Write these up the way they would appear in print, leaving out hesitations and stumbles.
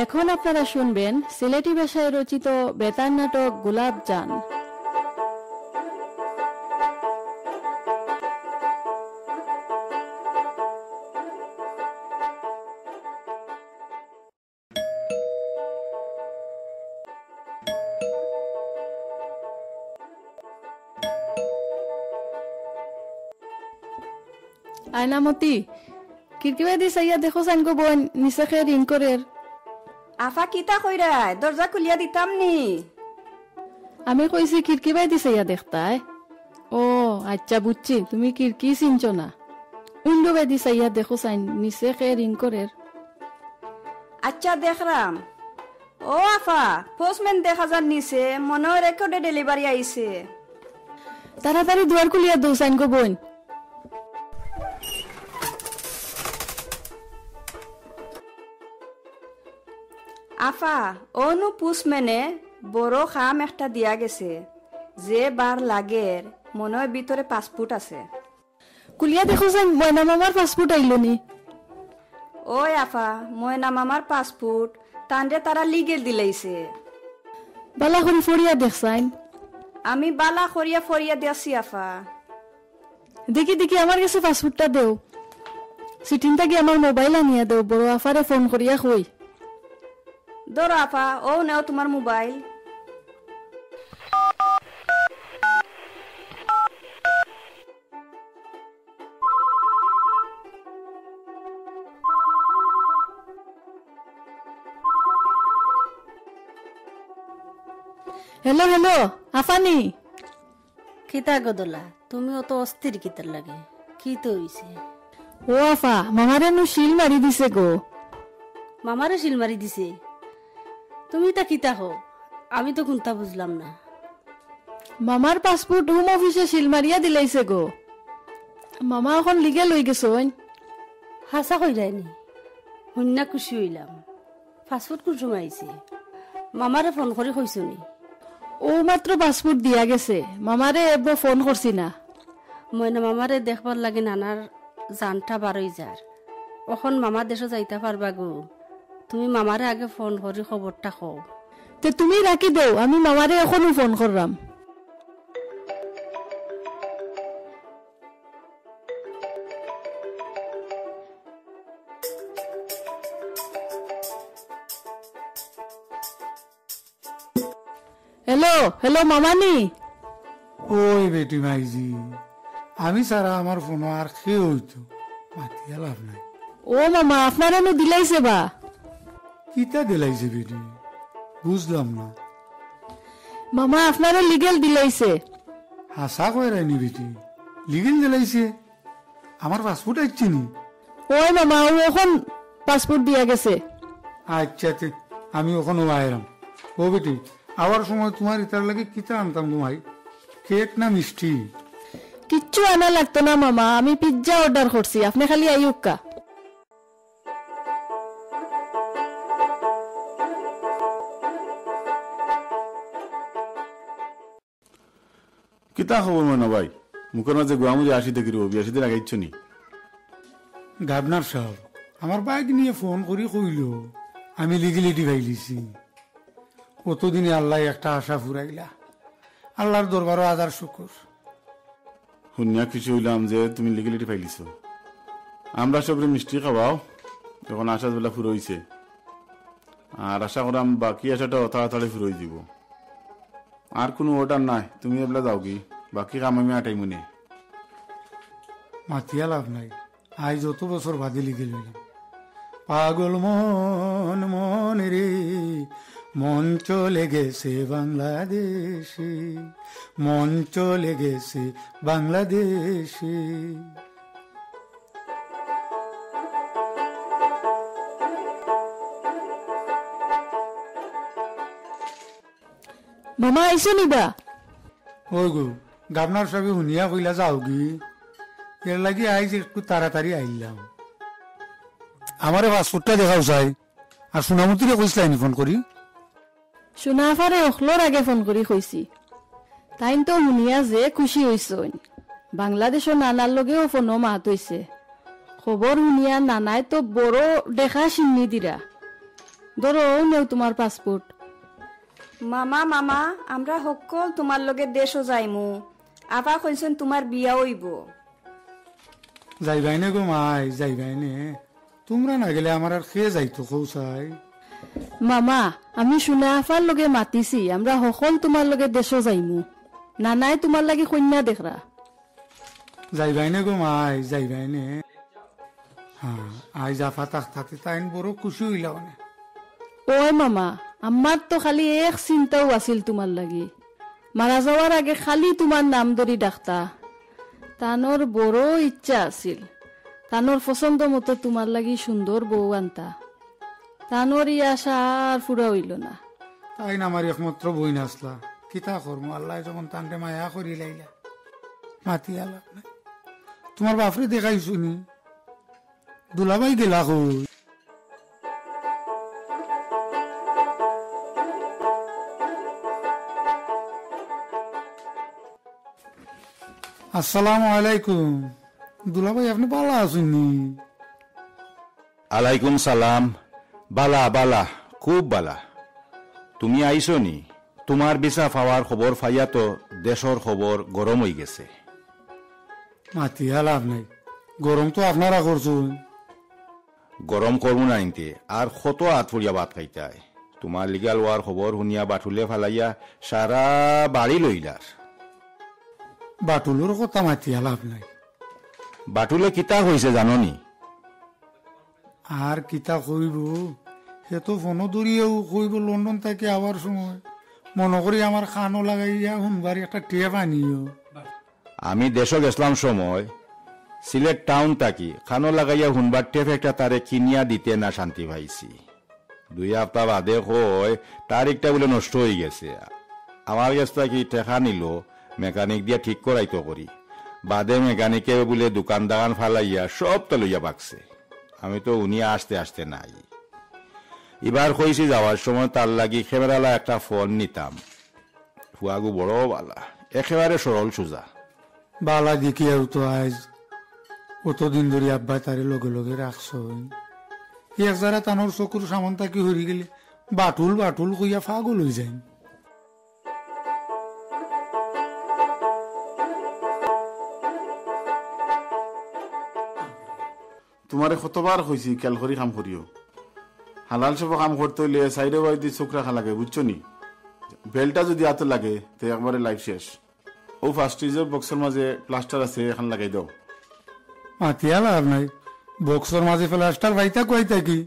এখন আপনারা শুনবেন সিলেটি ভাষায় রচিত বেতার নাটক গোলাপ জান। আয়নামতি কিরকিবাদি সাইয়া দেখো সাইন গো বোন নিসাখে রিং করের। আফা কিতা কইরাই দরজা খুলিয়া দিতাম নি। আমি কইছি কিরকিবাদি সাইয়া দেখতাই। ও আচ্ছা বুঝছি, তুমি কিরকি চিনছ না। উন্ডু বাদি সাইয়া দেখো সাইন নিসাখে রিং করের। আচ্ছা দেখরাম। ও আফা পোস্টম্যান দেখা যান নিছে, মনে হয় রেকর্ডে ডেলিভারি আইছে। তাড়াতাড়ি দুয়ার খুলিয়া দৌ সাইন গো বোন। আফা অনু পোস্টম্যানে বড় খাম একটা দিয়া গেছে, যে বার লাগের মনে হয় ভিতরে পাসপোর্ট আছে। কুলিয়া দেখো সাইন ময়না মামার পাসপোর্ট আইলো নি। ওই আফা ময়না মামার পাসপোর্ট তান্ডে তারা লিগেল দিলাইছে। বালা করি ফরিয়া দেখ সাইন। আমি বালা করিয়া ফরিয়া দিয়াছি আফা। দেখি দেখি আমার কাছে পাসপোর্টটা দেও। সিটিংটা কি আমার মোবাইল আনিয়া দেও, বড় আফারে ফোন করিয়া কই। ধরো আফা, ও নেও তোমার মোবাইল। Hello hello আফানি। কিতা গদলা তুমি অত অস্থির কিতার লাগে, কি তো হইছে? ও আফা মামারে নু শিল মারি দিছে গো। মামারে শিল মারি দিছে? তুমি তা কিতা হো, আমি তো কোনটা বুঝলাম না। মামার পাসপোর্ট হোম অফিসে শিল মারিয়া দিলাইছে গো। মামা এখন লিগে লই গেছন। হাসা কইরাইনি? হন্যা খুশি হইলাম। পাসপোর্ট কোন সময় আইছে? মামারে ফোন করে কইছনি? ও মাত্র পাসপোর্ট দিয়া গেছে, মামারে এবার ফোন করছি না। ময়না মামারে দেখবার লাগে নানার জানটা বারই যার। এখন মামার দেশে যাইতে পারবা গো। তুমি মামারে আগে ফোন করে খবরটা কও। তে তুমি রাখি দেও, আমি মামারে এখনো ফোন করলাম। হ্যালো হ্যালো মামানি। ওই বেটি মাইজি, আমি সারা আমার ফোন আর খেয়ে হইতো মাতিয়া লাভ নাই। ও মামা আপনার এনে দিলাইছে বা? কিতা দিলাইছে বেটি বুঝলাম না। মামা আপনারে লিগেল দিলাইছে। হাসা কয় রাইনি বেটি, লিগেল দিলাইছে? আমার পাসপোর্ট আসছে নি? ওই মামা ও এখন পাসপোর্ট দিয়া গেছে। আচ্ছা আমি ওখানে আয়রাম। ও বেটি আবার সময় তোমার ইতার লাগে কিতা আনতাম তোমায়, কেক না মিষ্টি? কিচ্ছু আনা লাগতো না মামা, আমি পিজ্জা অর্ডার করছি, আপনি খালি আইউকা। কিতা খবর মনে ভাই? মুখের মাঝে গোয়ামুজে আসিতে কি রবি আসিতে লাগাইছ নি? গাবনার সাহেব আমার বাইক নিয়ে ফোন করি কইল আমি লিগেলিটি ভাইলিছি। কতদিনে আল্লাহ একটা আশা ফুরাইলা, আল্লাহর দরবারও আদার শুকুর। শুনিয়া খুশি হইলাম যে তুমি লিগেলিটি পাইলিছ। আমরা সবরে মিষ্টি খাওয়াও, এখন আশা বেলা ফুরইছে। আর আশা করাম বাকি আশাটা তাড়াতাড়ি ফুরই দিব। আর কোনো অর্ডার নাই, তুমি এবেলা যাও কি, বাকি কাম আমি আটাই মনে। মাতিয়া লাভ নাই, আজ যত বছর বাদে লিগে লইলাম। পাগল মন মন রে মন চলে গেছে বাংলাদেশে, মন চলে গেছে বাংলাদেশে। মামা আইসো নিবা? ওই গো গাবনার সাহেব শুনিয়া কইলা যাও কি, এর লাগি আইজ একটু তাড়াতাড়ি আইলাম। আমারে পাসপোর্টটা দেখাও চাই। আর সোনামতিরে কইসলাইনি ফোন করি? সোনাফারে অখলোর আগে ফোন করি কইছি। তাইন তো শুনিয়া যে খুশি হইছইন। বাংলাদেশের নানার লগেও ফোনও মাত হইছে। খবর শুনিয়া নানায় তো বড় দেখা সিন্নি দিরা। ধরো নেও তোমার পাসপোর্ট। মামা মামা আমরা সকল তোমার লগে দেশও যাইমু। আফা কইছেন তোমার বিয়া হইব। যাইবাই নে গো মাই, যাইবাই নে? তোমরা না গেলে আমার আর খেয়ে যাইতো কৌসাই। মামা আমি শুনে আফার লগে মাতিছি, আমরা সকল তোমার লগে দেশও যাইমু। নানাই তোমার লাগি কন্যা দেখরা। যাইবাই নে গো মাই, যাইবাই নে? হ্যাঁ, আই জাফা তাতে তাইন বড় খুশি হইলা মানে। ওই মামা আমার তো খালি এক চিন্তাও আছিল তোমার লাগি। মারা যাওয়ার আগে খালি তোমার নাম ধরি ডাকতা। তানোর বড় ইচ্ছা আছিল, তানোর পছন্দ মতো তোমার লাগি সুন্দর বউ আনতা। তানোর ই আশা আর পুরা হইল না। তাইন আমার একমাত্র বই নাসলা, কিতা করমু? আল্লাহ যখন তানকে মায়া করি লাইলা, মাতি আলাপ নাই। তোমার বাপরে দেখাইছো নি? দুলাভাই গেলা কই? আসসালামু আলাইকুম। দুলাভাই আপনি ভালো আছেননি? আলাইকুম সালাম। বালা বালা, খুব বালা। তুমি আইছো নি? তোমার বিছা পাওয়ার খবর পাইয়া তো দেশর খবর গরম হয়ে গেছে। মাতিয়া লাভ নাই, গরম তো আপনারা করছুন। গরম করবো না নিতে, আর কত হাত ফুরিয়া ভাত খাইতাই। তোমার লিগাল ওয়ার খবর শুনিয়া বাটুলে ফালাইয়া সারা বাড়ি লইলার। বাটুলোর কথা মাতিয়া লাভ নাই। বাটুলে কিতা হয়েছে জাননি? আর কিতা কইব, সে তো ফোনও ধরিয়াও কইব লন্ডন থেকে আবার সময় মনে করি আমার খানো লাগাইয়া শুনবার একটা টেপ আনিও। আমি দেশ গেছিলাম সময় সিলেট টাউন থাকি খানো লাগাইয়া শুনবার টেপ একটা তারে কিনিয়া দিতে না শান্তি পাইছি। 2 সপ্তাহ বাদে কয় তারিখটা বলে নষ্ট হয়ে গেছে। আমার কাছ থেকে টেকা নিল মেকানিক দিয়া ঠিক করাইতো করি। বাদে মেকানিকে বলে দোকান দাগান ফালাইয়া সবটা লইয়া বাকছে। আমি তো উনি আসতে আসতে নাই। এবার কইছি যাওয়ার সময় তার লাগি খেমেরালা একটা ফোন নিতাম। ফুয়াগু বড় বালা, একেবারে সরল সোজা। বালা দেখি আর তো আজ অতদিন ধরে আব্বা তারে লগে লগে রাখছ। এক যারা তানোর চকুর সামন থাকি হরি গেলে বাটুল বাটুল কইয়া ফাগল হয়ে যায়। তোমারে কতবার কইছি খেয়াল করি কাম করিও। হালাল সব কাম করতে হইলে সাইডে বাইদি চোখ রাখা লাগে, বুঝছো নি? বেলটা যদি হাতে লাগে তো একবারে লাইফ শেষ। ও ফার্স্টিজের বক্সের মাঝে প্লাস্টার আছে, এখন লাগাই দাও। মাতিয়া লাভ নাই, বক্সর মাঝে প্লাস্টার বাইতা কই থাকি?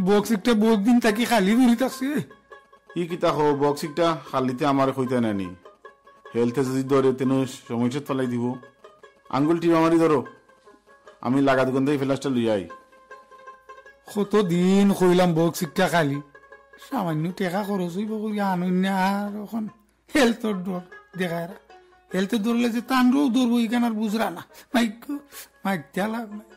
বক্স একটা বহুত দিন থাকি খালি ঘুরি থাকছে। ই কিতা হো, বক্স একটা খালিতে আমার কইতে নানি। হেলথে যদি ধরে তেন সমস্যা ফেলাই দিব। আঙ্গুল টিপা মারি ধরো, আমি লাগা দোকান থেকে প্লাস্টার লই আই। কত দিন কইলাম বক্স একটা খালি, সামান্য টেকা খরচ হইব কইয়া আনন্য। আর এখন হেলথর ডর দেখায়, হেলথে ধরলে যে তান্ডও ধরবো এখানে আর বুঝরা না। মাইত্যা লাভ নাই।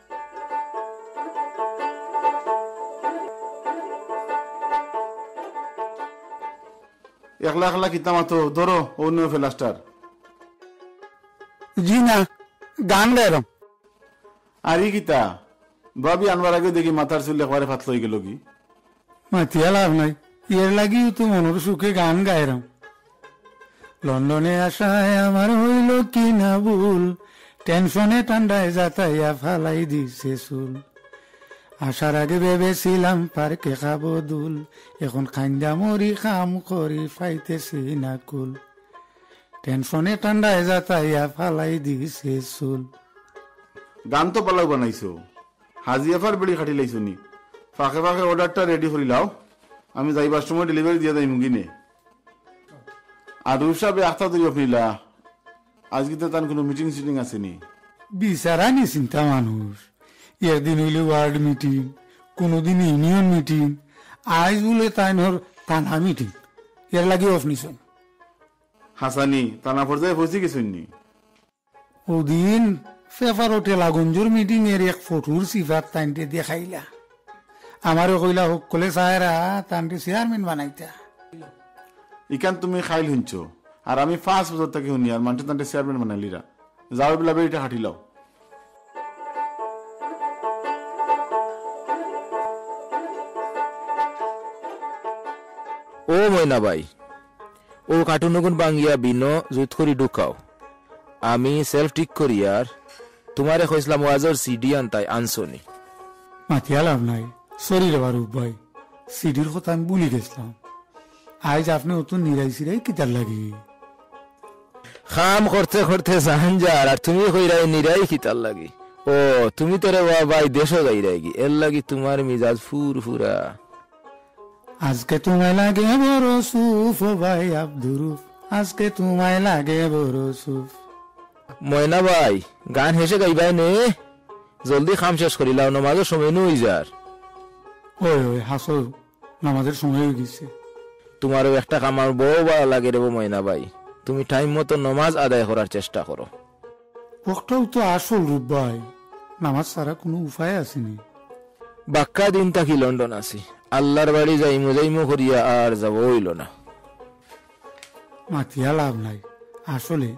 একলা একলা কিতা মাতো ধরো অন্য প্লাস্টার। জি না, গান গাইলাম। আর ই কিতা ভাবি আনবার আগে দেখি মাথার চুল একবারে ফাত লই গেল কি? মাতিয়া লাভ নাই, এর লাগিও তো মনের সুখে গান গাইলাম। লন্ডনে আসায় আমার হইল কি না ভুল, টেনশনে ঠান্ডায় যাতাইয়া ফালাই দিছে চুল। আসার আগে ভেবেছিলাম পার্কে খাবো দুল, এখন খান্দা মরি খাম করি পাইতেছি না কুল। টেনশনে ঠান্ডায় যাতাইয়া ফালাই দিছে চুল। গান তো পালাও বানাইছো, হাজিয়াফার বেড়ি খাটি লাইছো নি? ফাঁকে ফাঁকে অর্ডারটা রেডি করি লাও, আমি যাইবার সময় ডেলিভারি দিয়ে যাই মুগিনে। আর রূপসাবে আখতা তৈরি ফিরলা, আজকে তো তার কোনো মিটিং সিটিং আসেনি। বিচারা নি চিন্তা মানুষ, একদিন হইলে ওয়ার্ড মিটিং, কোনোদিন ইউনিয়ন মিটিং, আজ বলে তাইনর থানা মিটিং। এর লাগে অফ নিছেন হাসানি থানা পর্যায়ে পৌঁছে গেছেন নি? ওদিন পেপার হোটেল আগঞ্জুর মিটিং এর এক ফটোর সিফাত তাইনতে দেখাইলা। আমারও কইলা সকলে চায়রা তানকে চেয়ারম্যান বানাইতা। ইকান তুমি খাইল শুনছো, আর আমি 5 বছর থেকে শুনি আর মানুষ তান্তে চেয়ারম্যান বানাইলিরা। যাও বেলা বেড়িটা হাঁটি লাও। ময়না ভাই, ও কার্টুনগুন বাঙ্গিয়া বিনো জুত করি ঢুকাও। আমি সেলফ ঠিক করি আর তোমারে কইসলাম ওয়াজর সিডি আনতাই আনসনি। মাথিয়া লাভ নাই, সরি রে বারুক ভাই, সিডির কথা আমি ভুলি গেছিলাম। আজ আপনি অত নিরাইছিরাই কিতার লাগি খাম করতে করতে জাহান যার, আর তুমি কইরাই নিরাই খিতার লাগি। ও তুমি তোরে ভাই দেশ যাইরাই গি, এর লাগি তোমার মিজাজ ফুরফুরা। আজকে তোমায় লাগে বড় সুফ ও ভাই আব্দুরুফ, আজকে তোমায় লাগে বড় সুফ। ময়না ভাই গান হেসে গাইবাই নে, জলদি খাম শেষ করিলাও, নমাজের সময় নই যার। ওই ওই হাসো, নামাজের সময় হয়ে গেছে। তোমারও একটা কামার বউ ভালো লাগে রে ময়না ভাই, তুমি টাইম মতো নমাজ আদায় করার চেষ্টা করো। ওটাও তো আসল রূপ ভাই, নামাজ ছাড়া কোনো উপায় আসেনি। বাক্কা দিন তাকি লন্ডন আছি, আল্লাহর বাড়ি যাইমু যাইমু করিয়া আর যাব হইল না। মাথিয়া লাভ নাই, আসলে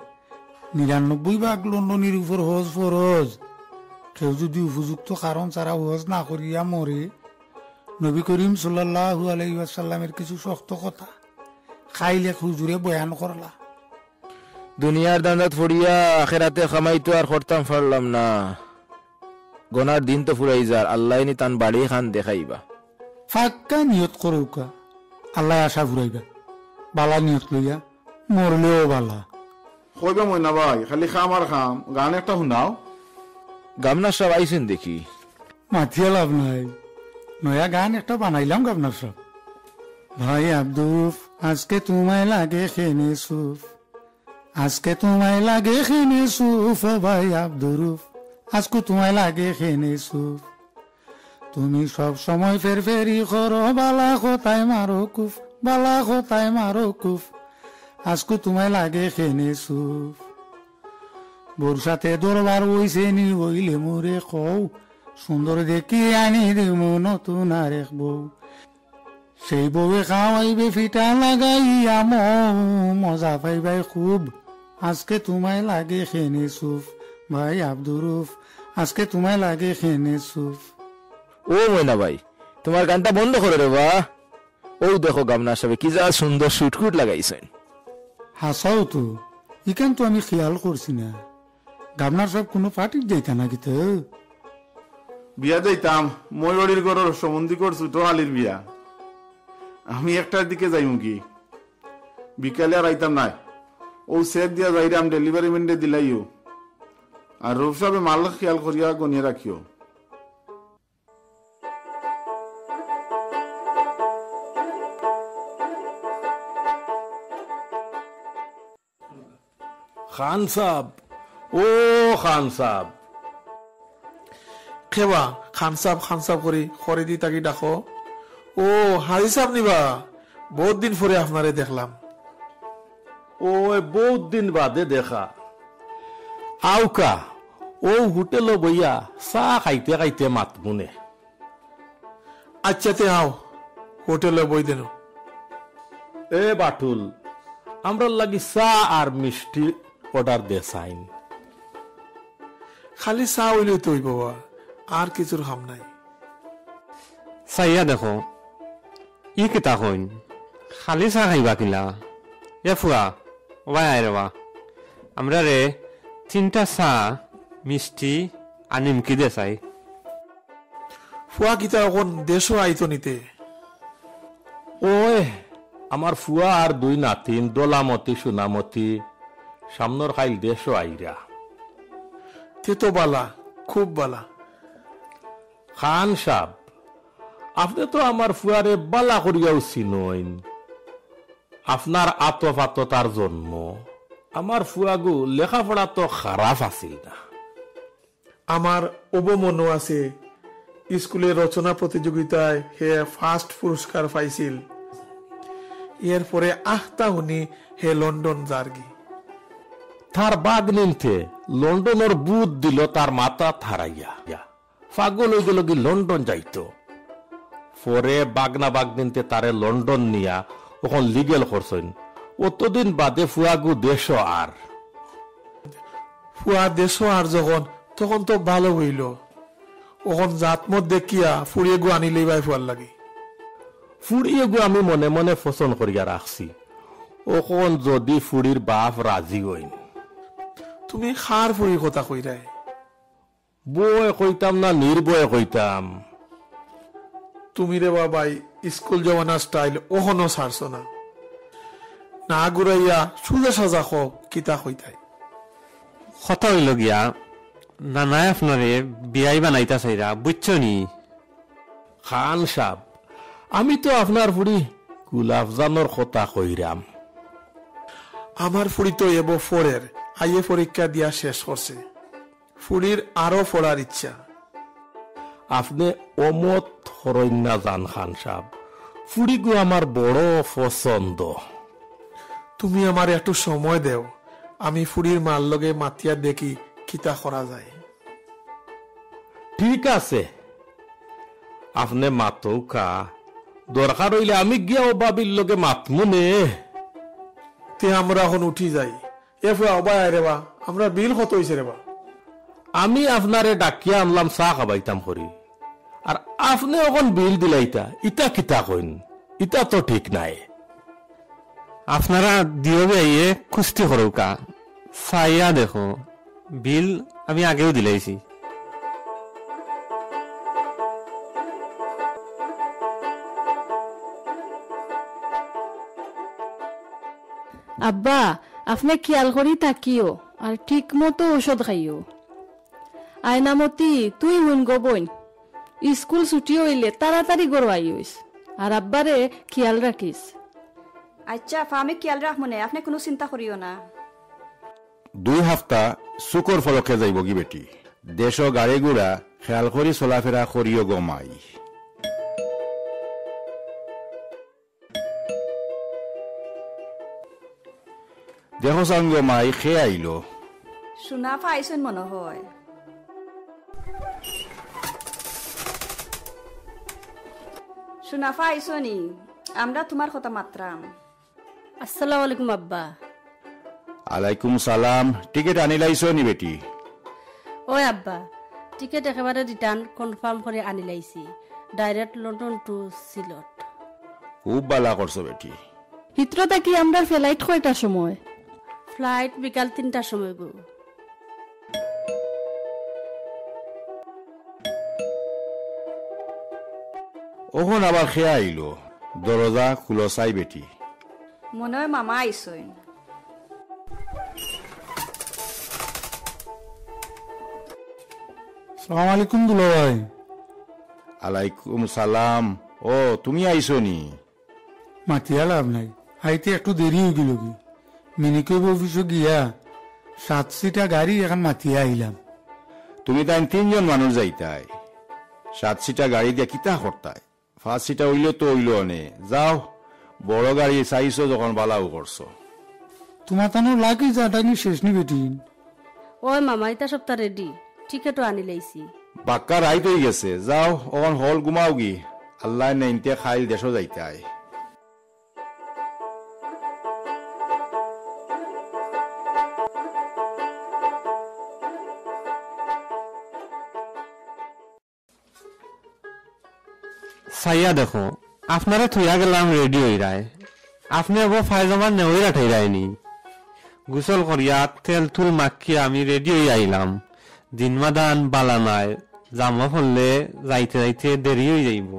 ৯৯ লন্ডনের উপর হজ ফরজ। কেউ যদি উপযুক্ত কারণ ছাড়া হজ না করিয়া মরে, নবী করিম সাল্লাল্লাহু আলাইহি ওয়াসাল্লামের কিছু শক্ত কথা খাইলে হুজুরে বয়ান করলা। দুনিয়ার দান্দাত ফুড়িয়া আখেরাতে খামাইতো আর করতাম পারলাম না, গনার দিন তো ফুরাই যার, আল্লাহ নি তান বাড়ি খান দেখাইবা। ফাক্কা নিয়ত করুকা, আল্লাহ আশা ফুরাইবা। বালা নিয়ত লইয়া মরলেও বালা। কইবা ময়না ভাই, খালি খাম আর খাম, গান একটা শুনাও। গামনা সব আইসেন দেখি। মাথিয়া লাভ নাই, নয়া গান একটা বানাইলাম গাবনার সব। ভাই আব্দুফ আজকে তোমায় লাগে খেনে সুফ, আজকে তোমায় লাগে খেনে সুফ। ভাই আব্দুরুফ আজকে তোমায় লাগে খেনে সুফ। তুমি সব সময় ফেরি করো, বালা কোথায় মারো কুফ, বালা কোথায় মারো কুফ। আজকে তোমায় লাগে খেনে সুফ। বর্ষাতে দরবার হইছে নি হইলে মোরে কও, সুন্দর দেখি আনি দিব নতুন আরেক বউ। সেই বউয়ে খাওয়াইবে ফিটা লাগাইয়া মজা পাইবাই খুব। আজকে তোমায় লাগে খেনে সুফ, ভাই আব্দুরুফ আজকে তোমায় লাগে খেনে সুফ। ও ময়না ভাই, তোমার গানটা বন্ধ করে রে বা। ও দেখো গামনা সবে কি যা সুন্দর শুটকুট লাগাইছেন। হাসাও তো, ইখান তো আমি খেয়াল করছি না। গাবনার সব কোনো পার্টির যাইতা নাকি তো? বিয়া যাইতাম, মই বাড়ির ঘরের সম্বন্ধী করছু তো আলির বিয়া। আমি একটার দিকে যাইমু কি, বিকালে আর আইতাম নাই। ও সেট দিয়া যাইরাম, ডেলিভারি মেন্টে দিলাইও। আর রূপ সাহেব মাল খেয়াল করিয়া গনিয়ে রাখিও। খান সাহেব, ও খান সাহেব। খেবা খান সাহেব করি খরিদি তাকি ডাকো। ও হাজি সাহেব নিবা, বহুত দিন পরে আপনারে দেখলাম। ও বহুত দিন বাদে দেখা। আউকা ও হোটেল বইয়া চাহ খাইতে খাইতে মাত মুনে। আচ্ছাতে আও, হোটেলে বই দেন। এ বাটুল, আমরা লাগি চা আর মিষ্টি অর্ডার দে চাইন। খালি চা হইলে তো বাবা, আর কিছুর খাম নাই। চাইয়া দেখো ই কেতা কইন, খালি চা খাইবা কিলা? এ ফুয়া ওয়াই আই রেবা, আমরা রে 3টা চা মিষ্টি আর নিমকি দে চাই। ফুয়া কিতা এখন দেশও আইতো নিতে। ওই আমার ফুয়া আর 2 নাতিন দোলামতি সোনামতি সামনের খাইল দেশও আইরা। তে তো বালা, খুব বালা। খান সাহেব, আপনি তো আমার ফুয়ারে বালা করিয়াও চিনইন। আপনার আতফাততার জন্ম। আমার ফুয়াগু লেখাপড়া তো খারাপ আছিল না। আমার অবমনও আছে, স্কুলে রচনা প্রতিযোগিতায় হে ফার্স্ট পুরস্কার পাইছিল। এরপরে আখতা শুনি হে লন্ডন যারগি। তার বাগ নিতে লন্ডনের বুধ দিল তার মাথা থারাইয়া। পাগল হয়ে গেল কি লন্ডন যাইতো। পরে বাগনা বাগ নিতে তারে লন্ডন নিয়া ওখান লিগেল করছেন। অতদিন বাদে ফুয়াগু দেশ আর ফুয়া দেশ আর যখন তখন তো ভালো হইল। ওখন জাতমত দেখিয়া ফুরিয়ে গু আনিলেই ভাই ফুয়ার লাগে। ফুড়িয়ে গো আমি মনে মনে পছন্দ করিয়া রাখছি, ওখন যদি ফুড়ির বাপ রাজি হইন। তুমি খার ফুড়ির কথা কইরাই? বয়ে কইতাম না নির্বয়ে কইতাম? তুমি রে বাবাই স্কুল জমানা স্টাইল ওখনো ছাড়ছ না, না ঘুরাইয়া সুজা সাজা খো কিতা কইতাই। কথা হইল গিয়া নানায় আপনারে বিয়াই বানাইতা চাইরা, বুঝছো নি? খান সাহেব, আমি তো আপনার ফুড়ি গুলাবজানোর কথা কইরাম। আমার ফুড়ি তো এব ফোরের আইএ পরীক্ষা দিয়া শেষ করছে, ফুড়ির আরো পড়ার ইচ্ছা। আপনি অমত হরইন না জান খান সাহেব, ফুড়ি গো আমার বড় পছন্দ। তুমি আমার একটু সময় দেও, আমি ফুড়ির মার লগে মাতিয়া দেখি কিতা করা যায়। ঠিক আছে, আপনি মাতৌকা, দরকার হইলে আমি গিয়া ও বাবির লগে মাতমুনে। তে আমরা এখন উঠি যাই। এ ফুয়া অবাই রেবা, আমরা বিল কত হইছে রেবা? আমি আপনারে ডাকিয়া আনলাম চা খাবাইতাম করি, আর আপনি এখন বিল দিলাইতা, ইটা কিতা কইন? ইটা তো ঠিক নাই। আপনারা দিও বেয়ে কুস্তি করৌকা, চাইয়া দেখো, বিল আমি আগেও দিলাইছি। আব্বা, আপনি খেয়াল করি থাকিও আর ঠিক মতো ঔষধ খাইও। আয়নামতি, তুই হুন গো বোন, স্কুল ছুটি হইলে তাড়াতাড়ি গরু আইস, আর আব্বারে খেয়াল রাখিস। আচ্ছা আফা, আমি খেয়াল রাখবো না, আপনি কোনো চিন্তা করিও না। 2 হপ্তা চুকর ফলকে যাইব কি বেটি, দেশ গাড়ি গুড়া খেয়াল করি চলাফেরা করিও গমাই। দেখো চাং গমাই খেয়ে আইল। শোনা পাইছেন মনে হয়। শোনা পাইছনি, আমরা তোমার কথা মাত্রাম। আসসালামু আলাইকুম আব্বা। আলাইকুম সালাম। টিকিট আনিলাইছো নি বেটি? ওই আব্বা, টিকেট একেবারে রিটার্ন কনফার্ম করে আনি লাইছি, ডাইরেক্ট লন্ডন টু সিলট। খুব বালা করছো বেটি। হিত্রতা কি আমরা ফ্লাইট কয়টার সময়? ফ্লাইট বিকাল 3টার সময় গো। ওখন আবার খেয়ে আইল, দরজা খুলো চাই বেটি। মনে হয় মামা আইসইন। সালাম আলাইকুম দুলা ভাই। আলাইকুম সালাম। ও তুমি আইসো নি? মাতিয়া লাভ নাই, আইতে একটু দেরি হয়ে গেল কি, মিনিকইব অফিসে গিয়া 7 সিটা গাড়ি এখন মাতিয়া আইলাম। তুমি তাই 3 জন মানুষ যাইতাই, 7 সিটা গাড়ি দিয়া কিতা করতাই? 5 সিটা হইলে তো হইল নে। যাও, বড় গাড়ি চাইছো যখন বালাও করছো। তোমার তানো লাগি যাটানি শেষ নি বেটি। ওই মামা, এটা সপ্তাহ রেডি, টিকেটও আনি লাইছি। বাক্কা রাইত হয়ে গেছে, যাও ওখান হল ঘুমাও গি। আল্লাহ নেইতে খাইল দেশও যাইতাই। চাইয়া দেখো, আপনারা থইয়া গেলাম রেডি হইরায়, আপনি আবার ফায়জামা নেওয়া ঠাইরায়নি। গোসল করিয়া তেল তুল মাখিয়া আমি রেডি হয়ে আইলাম। দিনমাদান বালা নাই, জামা ফললে যাইতে যাইতে দেরি হয়ে যাইব।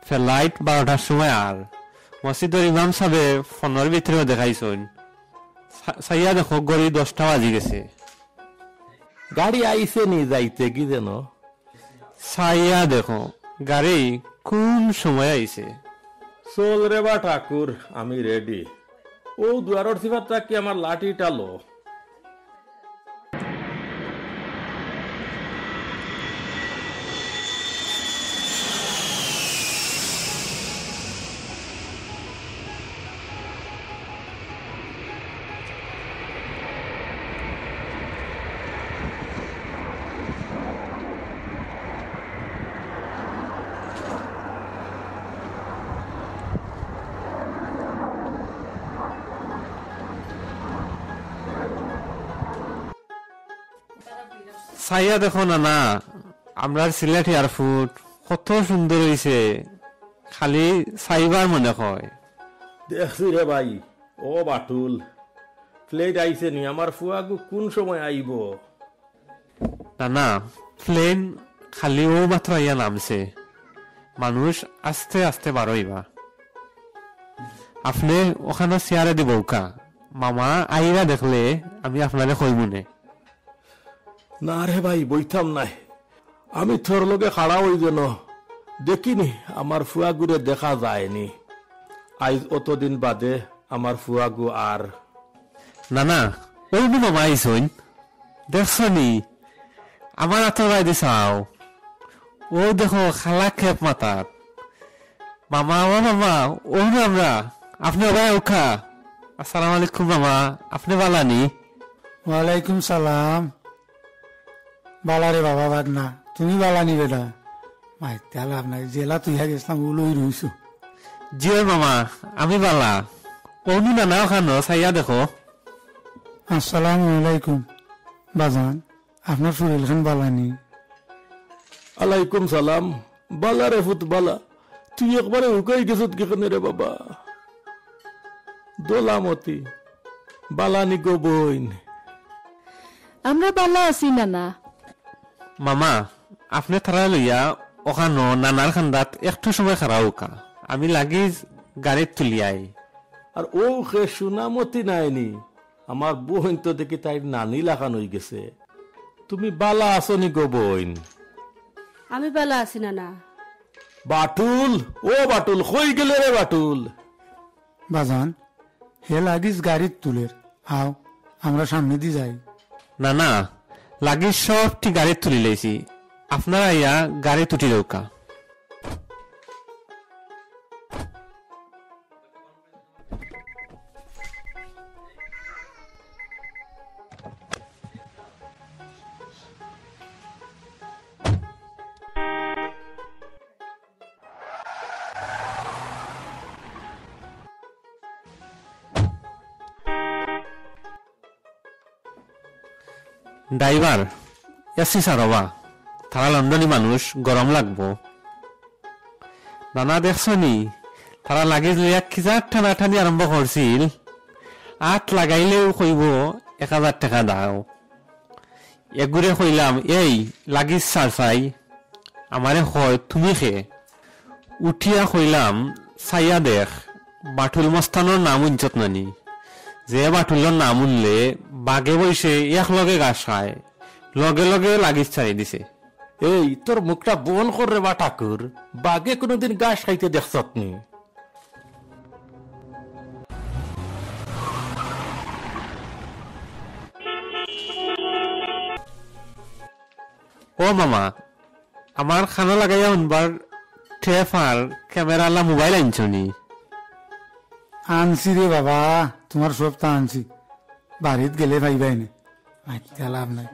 ফ্লাইট 12টার সময়। আর মসজিদের ইমাম সাহেব ফোনের ভিতরেও দেখাইছেন। চাইয়া দেখো, গড়ি 10টা বাজি গেছে। গাড়ি আইছে নি যাইতে কি যেন? চাইয়া দেখো, গাড়ি কোন সময় আইছে। চল রে বা ঠাকুর, আমি রেডি। ও দুয়ারর সিফাতটা কি আমার লাঠি টালো? চাইয়া দেখো না, আমরা সিলেট এয়ারপোর্ট কত সুন্দর হয়েছে। খালি চাইবার মনে হয়। দেখছি রে ভাই, ও বাটুল প্লেট আইছে নি? আমার ফুয়াগু কোন সময় আইব? না প্লেন খালি ও মাত্র আইয়া নামছে, মানুষ আস্তে আস্তে বারোইবা। আপনি ওখানে চেয়ারে দিব কা, মামা আইরা দেখলে আমি আপনারে কইমুনে। না রে ভাই, বইতাম নাই, আমি তোর লগে খাড়া হই যেন দেখিনি আমার ফুয়াগুরে দেখা যায়নি। আজ অতদিন বাদে আমার ফুয়াগু আর না ওই মামা আইসইন, দেখছো নি আমার আতরাই দিছাও। ও দেখো খালা খেপ মাতার মামা। ও মামা ও আমরা, আপনি ওখানে উঠা। আসসালামু আলাইকুম মামা, আপনি বালানি? ওয়ালাইকুম সালাম। বালা রে বাবা বাগনা, তুমি বালানি বেটা? মাইতে লাভ নাই, জেলা তুই গেছিলাম ওলই রইছো। জি মামা আমি বালা। ওনি নানা ওখানো চাইয়া দেখো। আসসালামু আলাইকুম বাজান, আপনার শরীর খান বালানি? আলাইকুম সালাম। বালা রে ফুত বালা, তুই একবারে উকাই গেছত কেখানে রে বাবা? দোলামতি বালানি গো বইন। আমরা বালা আছি নানা। মামা আপনি থারা লইয়া ওখানো নানার খান্দাত একটু সময় খারা উকা, আমি লাগি গাড়িত তুলিয়াই। আর ও খে সুনামতি নাইনি, আমার বোন তো দেখি তাই নানি লাগান হয়ে গেছে। তুমি বালা আছো নি গো বইন? আমি বালা আছি না। বাটুল, ও বাটুল কই গেলে রে বাটুল? বাজান হে লাগিস গাড়ির তুলের, আও আমরা সামনে দিয়ে যাই। না লাগি সবটি গাড়িত তুলি লেছি, আপনারা ইয়া গাড়ি তুটি দৌকা। ড্রাইভার এসি সারবা, তারা লন্ডনী মানুষ, গরম লাগবো। নানা দেখছো নি তারা লাগেজ লইয়া খিজার টানাটানি আরম্ভ করছিল। আট লাগাইলেও কইব 1000 টাকা দাও। এগুরে কইলাম এই লাগিজ সার চাই, আমারে হয় তুমি খে। উঠিয়া কইলাম চাইয়া দেখ বাটুল মস্তানোর নাম উঞ্চত নানি, যে বাটুলের নাম উনলে বাঘে বইসে এক লগে গাছ খায়, লগে লগে লাগিস ছাড়ি দিছে। এই তোর মুখটা বন করে বা ঠাকুর, বাঘে কোনোদিন গাছ খাইতে দেখছত নি? ও মামা আমার খানা লাগাইয়া উনবার টেপ আর ক্যামেরালা মোবাইল আনছনি? আনছি রে বাবা, তোমার সবটা আনছি, বাড়িত গেলে ভাইবাই না, মাইতে লাভ নাই।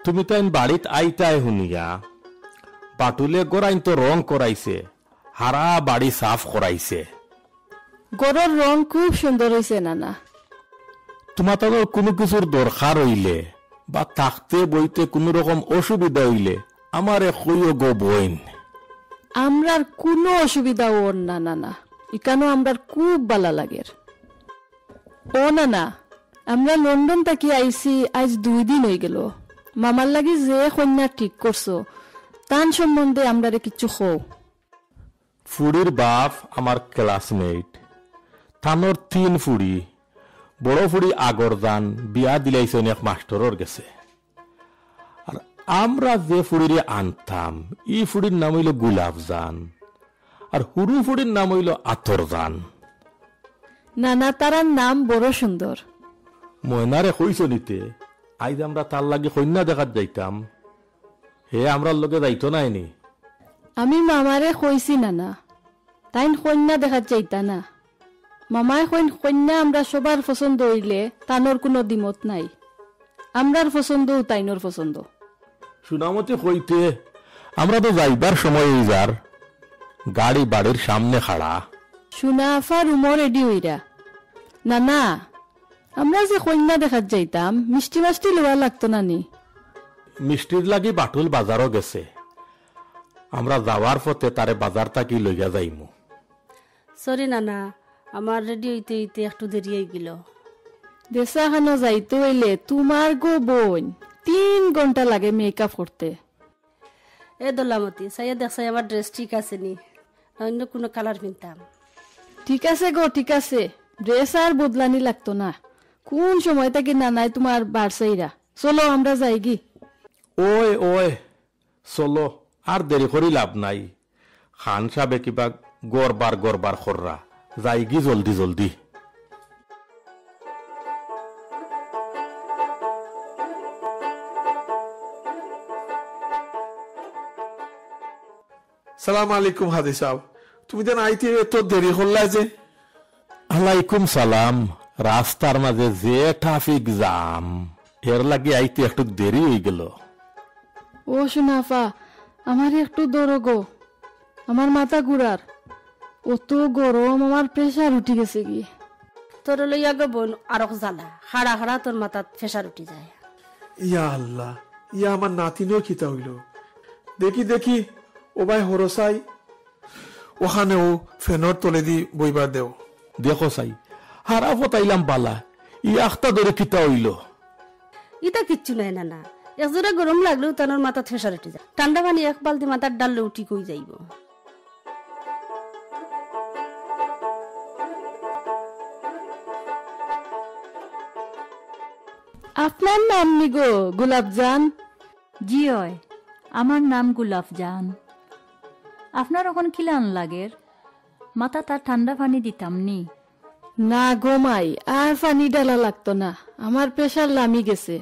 তুমি তাই বাড়িত আইতাই শুনিয়া বাটুলে গোড়াইন তো রং করাইছে, হারা বাড়ি সাফ করাইছে। গড়ের রং খুব সুন্দর হয়েছে নানা। তোমার তো কোনো কিছুর দরকার হইলে বা থাকতে বইতে কোনো রকম অসুবিধা হইলে আমারে কইও গো বইন। আমরার কোনো অসুবিধা ওর না নানা, ইকানো আমরার খুব ভালো লাগে। ও নানা আমরা লন্ডন থেকে আইছি আজ 2 দিন হয়ে গেল। মামার লাগি যে কন্যা ঠিক করছো তান সম্বন্ধে আমরা কিছু খো। ফুড়ির বাপ আমার ক্লাসমেট, থানোর 3 ফুড়ি, বড় ফুড়ি আগর যান বিয়া দিলাইছেন এক মাস্টরের গেছে। আর আমরা যে ফুড়িরে আনতাম ই ফুড়ির নাম হইল গুলাব জান, আর হুরু ফুড়ির নাম হইল আতর জান। নানা তারার নাম বড় সুন্দর। ময়নারে কইছ নিতে আইজ আমরা তার লাগে কন্যা দেখাত যাইতাম, হে আমরার লগে যাইতো নাইনি। আমি মামারে কইছি নানা, তাইন কন্যা দেখাত যাইতা না। মামায় কন্যা আমরা সবার পছন্দ হইলে তানোর কোনো দ্বিমত নাই। আমরার পছন্দ তাইনোর পছন্দ। সুনামতে কইতে আমরা তো যাইবার সময় যার গাড়ি বাড়ির সামনে খাড়া। শুনা আফা রুমো রেডি হইরা। না না, আমরা যে কন্যা দেখাত যাইতাম মিষ্টি মাষ্টি লওয়া লাগতো না নি? মিষ্টির লাগি বাটুল বাজারও গেছে, আমরা যাওয়ার পথে তারে বাজার থাকি লইয়া যাইমু। সরি নানা, আমার রেডি হইতে হইতে একটু দেরি হয়ে গেল। দেশা খানো যাইতে হইলে তোমার গো বোন 3 ঘন্টা লাগে মেকআপ করতে। এ দোলামতি সাইয়া দেখছাই আমার ড্রেস ঠিক আছে নি, অন্য কোনো কালার কিনতাম? ঠিক আছে গো, ঠিক আছে, ড্রেস আর বদলানি লাগতো না। কোন সময় থেকে নানাই তোমার বাড়সাইরা। চলো আমরা যাই গি। ওই ওই চলো, আর দেরি করি লাভ নাই। খান সাবে কিবা গড়বার গড়বার খররা, যাই গি জলদি জলদি। সালাম আলাইকুম হাদি সাহেব, তুমি যেন আইতে এত দেরি করলা যে? আলাইকুম সালাম। রাস্তার মাঝে যে ট্রাফিক জাম, এর লাগি আইতে একটু দেরি হয়ে গেল। ও শোনাফা, আমার একটু দৌড়ো গো, আমার মাথা ঘুরার। অত গরম, আমার প্রেসার উঠি গেছে কি। তোর লইয়া গো বোন আরো জ্বালা, হাড়া হাড়া তোর মাথাত ফেসার উঠি যায়। ইয়া আল্লাহ, ইয়া আমার নাতিনও খিতা হইল। দেখি দেখি ও ভাই হরসাই, ওখানেও ফেনর তলে দি বইবার দেও। দেখো সাই, হারা ফতাইলাম পালা, ই আখতা ধরে কিতা হইল। ইটা কিচ্ছু নাই নানা, একজোড়া গরম লাগলেও তার মাথা ফেসার উঠি যায়। ঠান্ডা পানি এক বালতি মাথার ডাললে উঠি কই যাইব। আপনার নাম নি গো গোলাপজান? জি হয়, আমার নাম গোলাপজান। আপনার ওখান খিলান লাগের? মাথা তার ঠান্ডা পানি দিতাম নি? না গো মাই, আর পানি ডালা লাগতো না, আমার প্রেসার লামি গেছে।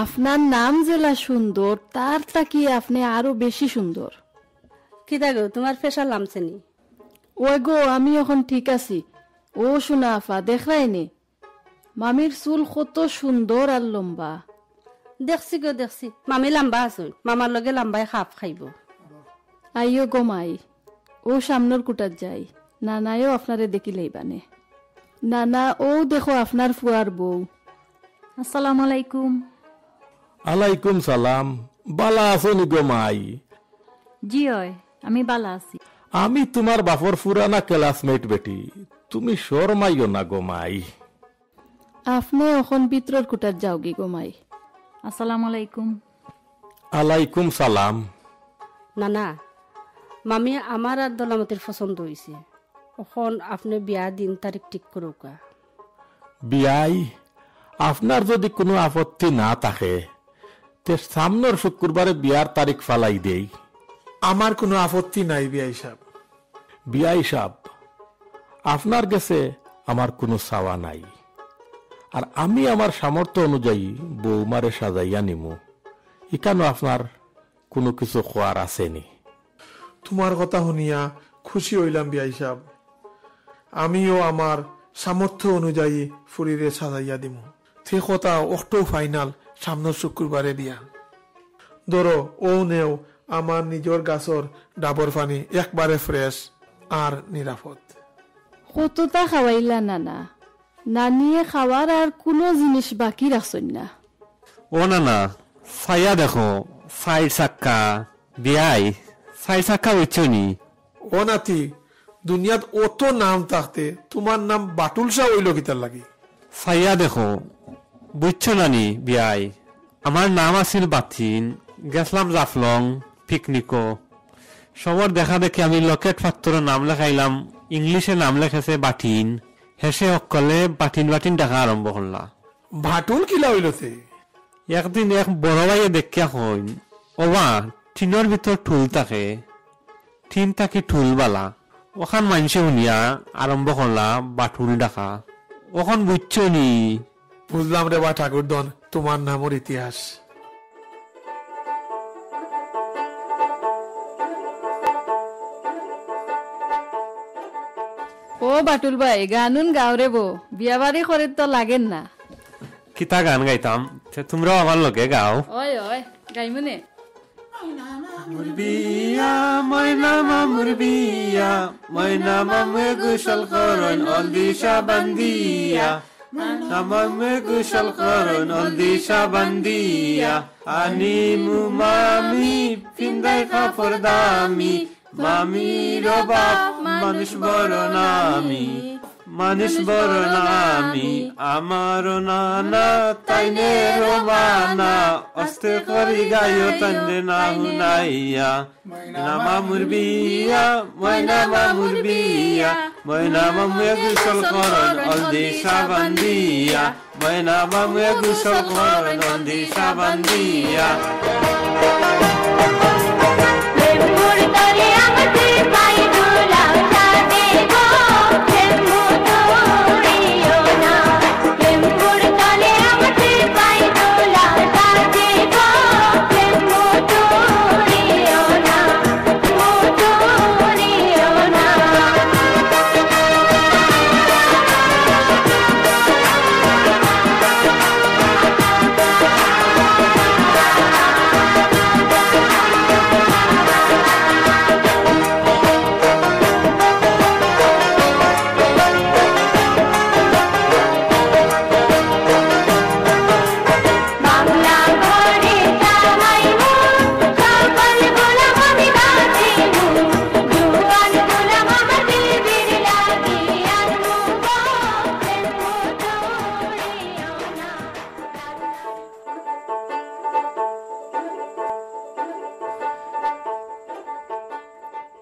আপনার নাম জেলা সুন্দর, তার তাকি আপনি আরো বেশি সুন্দর। কিতা গো, তোমার ফেসার লামছে নি? ওই গো, আমি এখন ঠিক আছি। ও শোনা আফা, দেখলাই নি মামির চুল কত সুন্দর আর লম্বা। দেখছি গো দেখছি, মামি লাম্বা আসুন, মামার লগে লাম্বাই খাপ খাইব। আইও গো মাই, ও সামনের কুটার যাই, নানায়ও আপনারে দেখিলেই বানে। নানা, ও দেখো আপনার ফুয়ার বউ। আসসালামু আলাইকুম। আলাইকুম সালাম। বালা আছো নি গো মাই? জি হয়, আমি বালা আছি। আমি তোমার বাপর পুরানা ক্লাসমেট বেটি, তুমি শরমাইও না গো মাই। আপনি এখন ভিতরের কুটার যাও গি গো মাই। আসসালামু আলাইকুম। আলাইকুম সালাম। নানা, মামি আমার আর দোলামতির পছন্দ হয়েছে, এখন আপনি বিয়া দিন তারিখ ঠিক করুকা। বিয়াই, আপনার যদি কোনো আপত্তি না থাকে তে সামনের শুক্রবারে বিয়ার তারিখ ফালাই দেই। আমার কোনো আপত্তি নাই বিয়াই সাহেব। বিয়াই সাহেব, আপনার কাছে আমার কোনো চাওয়া নাই, আর আমি আমার সামর্থ্য অনুযায়ী বৌমারে সাজাইয়া নিমু। এখানে আপনার কোনো কিছু খোয়ার আসেনি? তোমার কথা শুনিয়া খুশি হইলাম বিয়াই সাহেব। আমিও আমার সামর্থ্য অনুযায়ী ফুরিরে সাজাইয়া দিমু। সে কথা অক্টো ফাইনাল, সামনের শুক্রবারে বিয়া। ধরো ও নেও আমার নিজের গাছর ডাবর পানি, একবারে ফ্রেশ আর নিরাপদ। কতটা খাওয়াইলা নানা? নানিয়ে খাওয়ার আর কোনো জিনিস বাকি রাখছেন না। ও না না, ছায়া দেখো, 4 চাক্কা বিয়াই, 4 চাক্কা হইছ নি? ও নাতি, দুনিয়াত অত নাম থাকতে তোমার নাম বাটুল শাহ হইল কিতার লাগি? ছায়া দেখো, বুঝছো নানি বিয়াই, আমার নাম আছিল বাথিন, গেছলাম জাফলং পিকনিকো। সবর দেখা দেখি আমি লকেট ফাত্তর নাম লেখাইলাম, ইংলিশে নাম লেখেছে বাটিন। হেসে অকলে বাটিন বাটিন দেখা আরম্ভ করলা। বাটুল কিলা হইলতে? একদিন এক বড় ভাইয়ে দেখিয়া হইন, ওবা টিনের ভিতর ঠুল থাকে, টিন থাকি ঠুল বালা। ওখান মানুষে শুনিয়া আরম্ভ করলা বাটুল ডাকা। ওখান বুঝছো নি? বুঝলাম রে বা ঠাকুরদন, তোমার নামর ইতিহাস। ও বাটুল ভাই, গানুন গাওরে বো, বিয়া বাড়ি করে তো লাগেন না। কিতা গান গাইতাম, তোমরাও আমার লগে গাও। ওই ওই গাইমনে। না না মুরবিয়া ময়না মুরবিয়া ময়না মামে গুসল করন অলদিশা বান্দিয়া মামে গুসল করন অলদিশা বান্দিয়া আনি মুমামি ফিন্দাই কাপড় দামি মামি রবাব মানুষ বড় নামি মানুষ বড় নামি আমার নানা তাইনে রোমানা অস্তে করি গায়ো তন্নে না হুনাইয়া নামা মুরবিয়া ময়না মুরবিয়া ময়না মামে গুসল করন অলদিশা বান্দিয়া ময়না মামে গুসল করন অলদিশা বান্দিয়া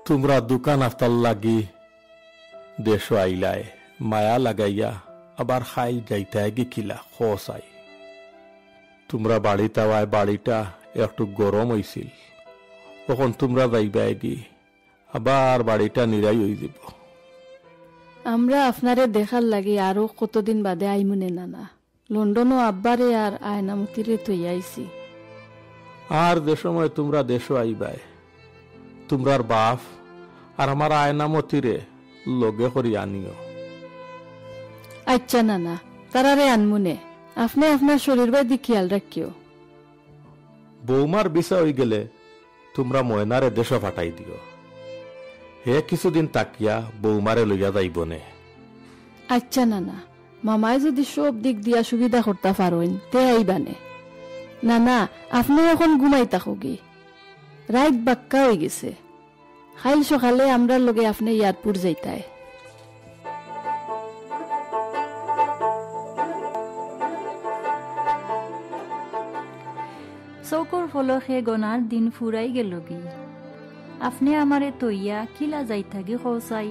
তোমরা দোকান আফতার লাগি দেশ আইলায় মায়া লাগাইয়া আবার খাই যাইতে গিখিলা খসাই তোমরা বাড়িতে আওয়ায় বাড়িটা একটু গরম হইছিল তখন তোমরা যাইবা গি আবার বাড়িটা নিরাই হয়ে যাব আমরা আপনারে দেখার লাগি আরো কতদিন বাদে আইমুনে নানা লন্ডনও আব্বারে আর আয়নামতিরে তুই আইছি আর যে সময় তোমরা দেশ আইবাই তোমরার বাপ আর আমার আয়নামতিরে লগে করি আনিও আচ্ছা নানা তারারে আনমুনে আপনি আপনার শরীর বাদি খেয়াল রাখিও বৌমার বিষয় হয়ে গেলে তোমরা ময়নারে দেশ ফাটাই দিও হে কিছুদিন তাকিয়া বৌমারে লইয়া যাইবনে আচ্ছা নানা মামায় যদি সব দিক দিয়া সুবিধা করতে পারেন তে আইবানে নানা আপনি এখন ঘুমাই থাকুগি রাত বাক্কা হয়ে গেছে খাইল সকালে আমরার লগে আপনি ইয়াদপুর যাইতায় চৌকর ফলকে গনার দিন ফুরাই গেল কি আপনি আমারে তৈয়া কিলা যাইতাগি খসাই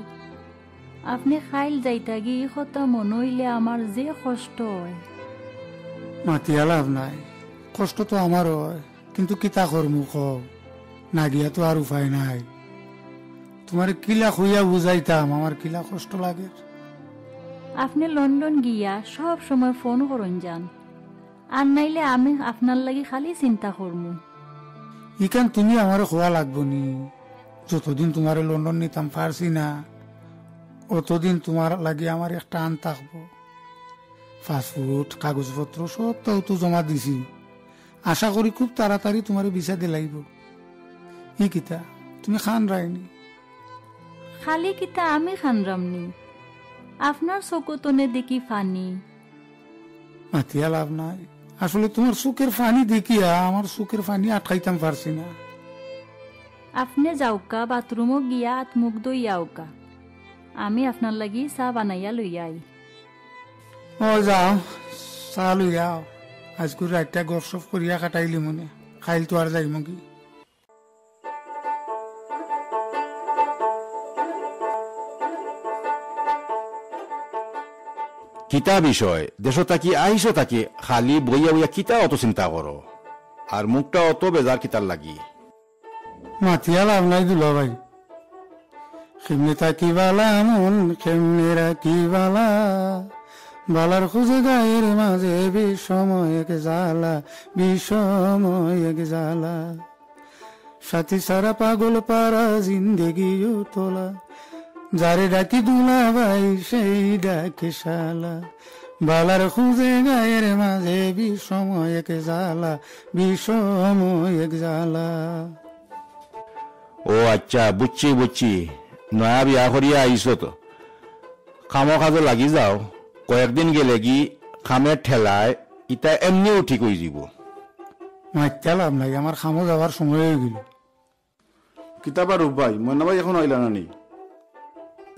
আপনি খাইল যাইতাগি কথা মন হইলে আমার যে কষ্ট হয় মাতিয়া লাভ নাই কষ্ট তো আমার হয় কিন্তু কিতা করমু খ না গিয়া তো আর উপায় নাই তোমার কিলা খুইয়া বুঝাইতাম আমার কিলা কষ্ট লাগে আপনি লন্ডন গিয়া সব সময় ফোন করুন যান আর নাইলে আমি আপনার লাগি খালি চিন্তা করমু ইকান তুমি আমার খোয়া লাগবো নি যতদিন তোমার লন্ডন নিতাম পারছি না অতদিন তোমার লাগি আমার একটা আন থাকবো পাসপোর্ট কাগজপত্র সব তো জমা দিছি আশা করি খুব তাড়াতাড়ি তোমার ভিসা দিলাইব ই কিতা তুমি খান রাইনি খালি কিতা আমি খানরামনি আপনার চকুতনে দেখি ফানি মাতিয়া লাভ নাই আসলে তোমার চোখের ফানি দেখিয়া আমার চোখের ফানি আটকাইতাম পারছি না আপনি যাওকা বাথরুমও গিয়া হাত মুখ দইয়াওকা আমি আপনার লাগি চা বানাইয়া লইয়াই ও যাও চা লইয়াও আজকে রাতটা গপসপ করিয়া কাটাইলি মনে খাইল তো আর যাইম কি কিতা বিষয় দেশ তাকি আইস তাকি খালি বইয়া বইয়া কিতা অত চিন্তা করো আর মুখটা অত বেজার কিতার লাগি মাতিয়া লাভ নাই দুলা ভাই কেমনে তাকি বালা মন কেমনে রাখি বালা বালার খুঁজে গায়ের মাঝে বিষময় এক জ্বালা বিষময় এক জ্বালা সাথী সারা পাগল পারা জিন্দেগিও তোলা যারে ডাকি দুলা ভাই সেই ডাকে শালা বালার খুঁজে গায়ের মাঝে বিষময় এক জ্বালা বিষময় এক জ্বালা ও আচ্ছা, বুঝছি বুঝছি, নয়া বিয়া করিয়া আইসো তো, খামো কাজে লাগি যাও, কয়েকদিন গেলে কি খামের ঠেলায় ইটা এমনিও ঠিক হয়ে যাব। মাইত্যা লাভ নাই, আমার খামো যাওয়ার সময় হয়ে গেল। কিতাবা রূপ ভাই, ময়না ভাই এখন আইলা না নি?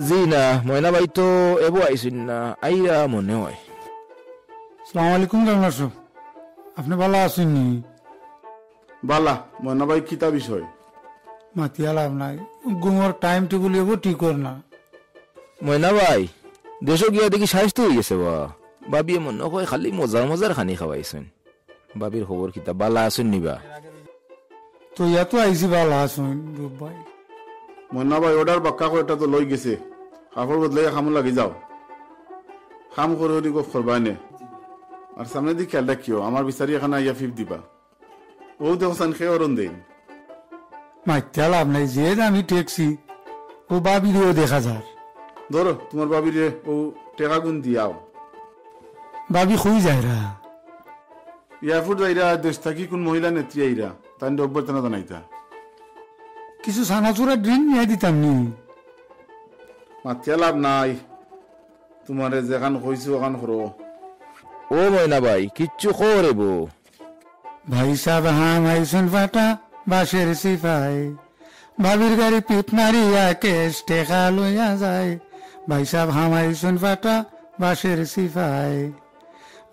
জি না, ময়না ভাই তো এবো আইসুন না, আইরা মনে হয়। সালাম আলাইকুম গাবনার সাহেব, আপনি ভালো আছেন নি? বালা, ময়না ভাই কিতা বিষয়? মাতিয়া লাভ নাই, ঘুমোর টাইম টেবিল এবো ঠিক কর না। ময়না ভাই দেশ গিয়া দেখি স্বাস্থ্য হয়ে গেছে বা বাবিয়ে মনে হয় খালি মজার মজার খানি খাওয়াইছেন। বাবির খবর কিতা বালা আছেন নিবা? তো ইয়া তো আইসি ভালো আছেন রূপ ভাই। ময়না ভাই অর্ডার বাক্কা কয়টা তো লই গেছে, কাপড় বদলাই খামো লাগি যাও, খাম করে হরি গপ করবাই নে। আর সামনে দিকে খেয়াল রাখিও, আমার বিচারি এখানে আইয়া ফিফ দিবা। ও দেখছেন খেয়ে অরণ দেন। মাইত্যা লাভ নাই, যে আমি টেকছি ও বাবিরেও দেখা যার। ধরো তোমার বাবিরে ও টেকা গুণ দিয়াও। বাবি খুই যায় রা এয়ারপোর্ট যাইরা দেশ থাকি কোন মহিলা নেত্রী আইরা তাই অভ্যর্থনা জানাইতা। কিছু সানাচুরা ড্রিঙ্ক নিয়ে দিতাম নি। মাতিয়া লাভ নাই, তোমারে যেখান কইছো ওখান করো। ও ময়না ভাই কিচ্ছু খবর এবো। ভাই সাহেব হাম আইসুন ফাটা বাসের সিপাই, ভাবির গাড়ি পিট মারিয়া কেস টেকা লইয়া যায়। ভাই সাহেব হাম আইসুন ফাটা বাসের সিপাই,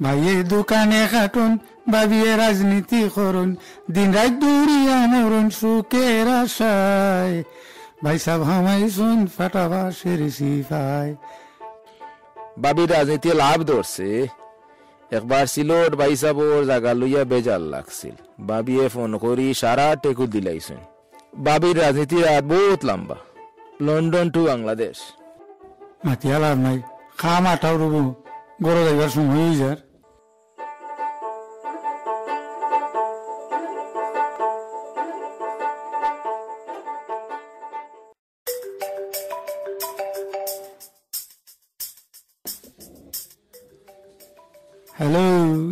ভাইয়ে দোকানে খাটুন ভাবিয়ে রাজনীতি করুন, দিন রাত দৌড়িয়া মরুন সুখের আশায়। ভাই সাহেব হাম আইসুন ফাটা বাসের সিপাই। বাবির রাজনীতি লাভ ধরছে। একবার সিলোট বাইসাবোর জায়গা লইয়া বেজাল লাগছিল, বাবিয়ে ফোন করি সারা টেকু দিলাইছেন। বাবির রাজনীতির রাত বহুত লম্বা, লন্ডন টু বাংলাদেশ। মাতিয়া লাভ নাই, খাম আটাও রব গড় যাইবার সময় হয়ে যার। হ্যালো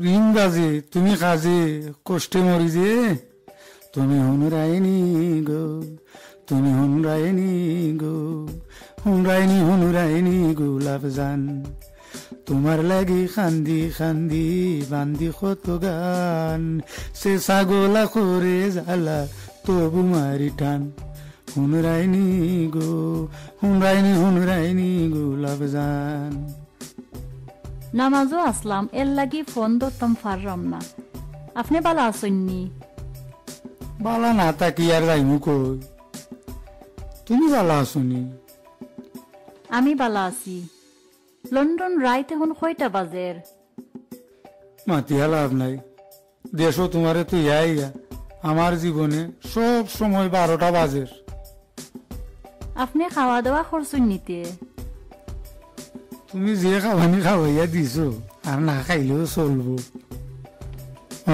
রিং বাজে, তুমি কাজে কষ্টে মরি যে। তুমি হুনরায়নি গো, তুমি হুনরায়নি গো, হুনরায়নি হুনরায়নি গোলাপ জান। তোমার লাগি খান্দি খান্দি বান্দি কত গান, সে ছাগলা করে জ্বালা তবু মারি টান। হুনরায়নি গো, হুনরায়নি হুনরায়নি গোলাপ জান। নামাজও আসলাম, এর লাগি ফোন ধরতাম পারলাম না। আপনি ভালো আছেননি? বালা না তাকি আর যাইমু কই, তুমি ভালো আছনি? আমি ভালো আছি। লন্ডন রাইত এখন কয়টা বাজের? মাতিয়া লাভ নাই, দেশও তোমারে তো ইয়া আমার জীবনে সব সময় 12টা বাজের। আপনি খাওয়া দাওয়া করছেন নিতে? তুমি যে খাবানি খাওয়াইয়া দিছো আর না খাইলেও চলবো।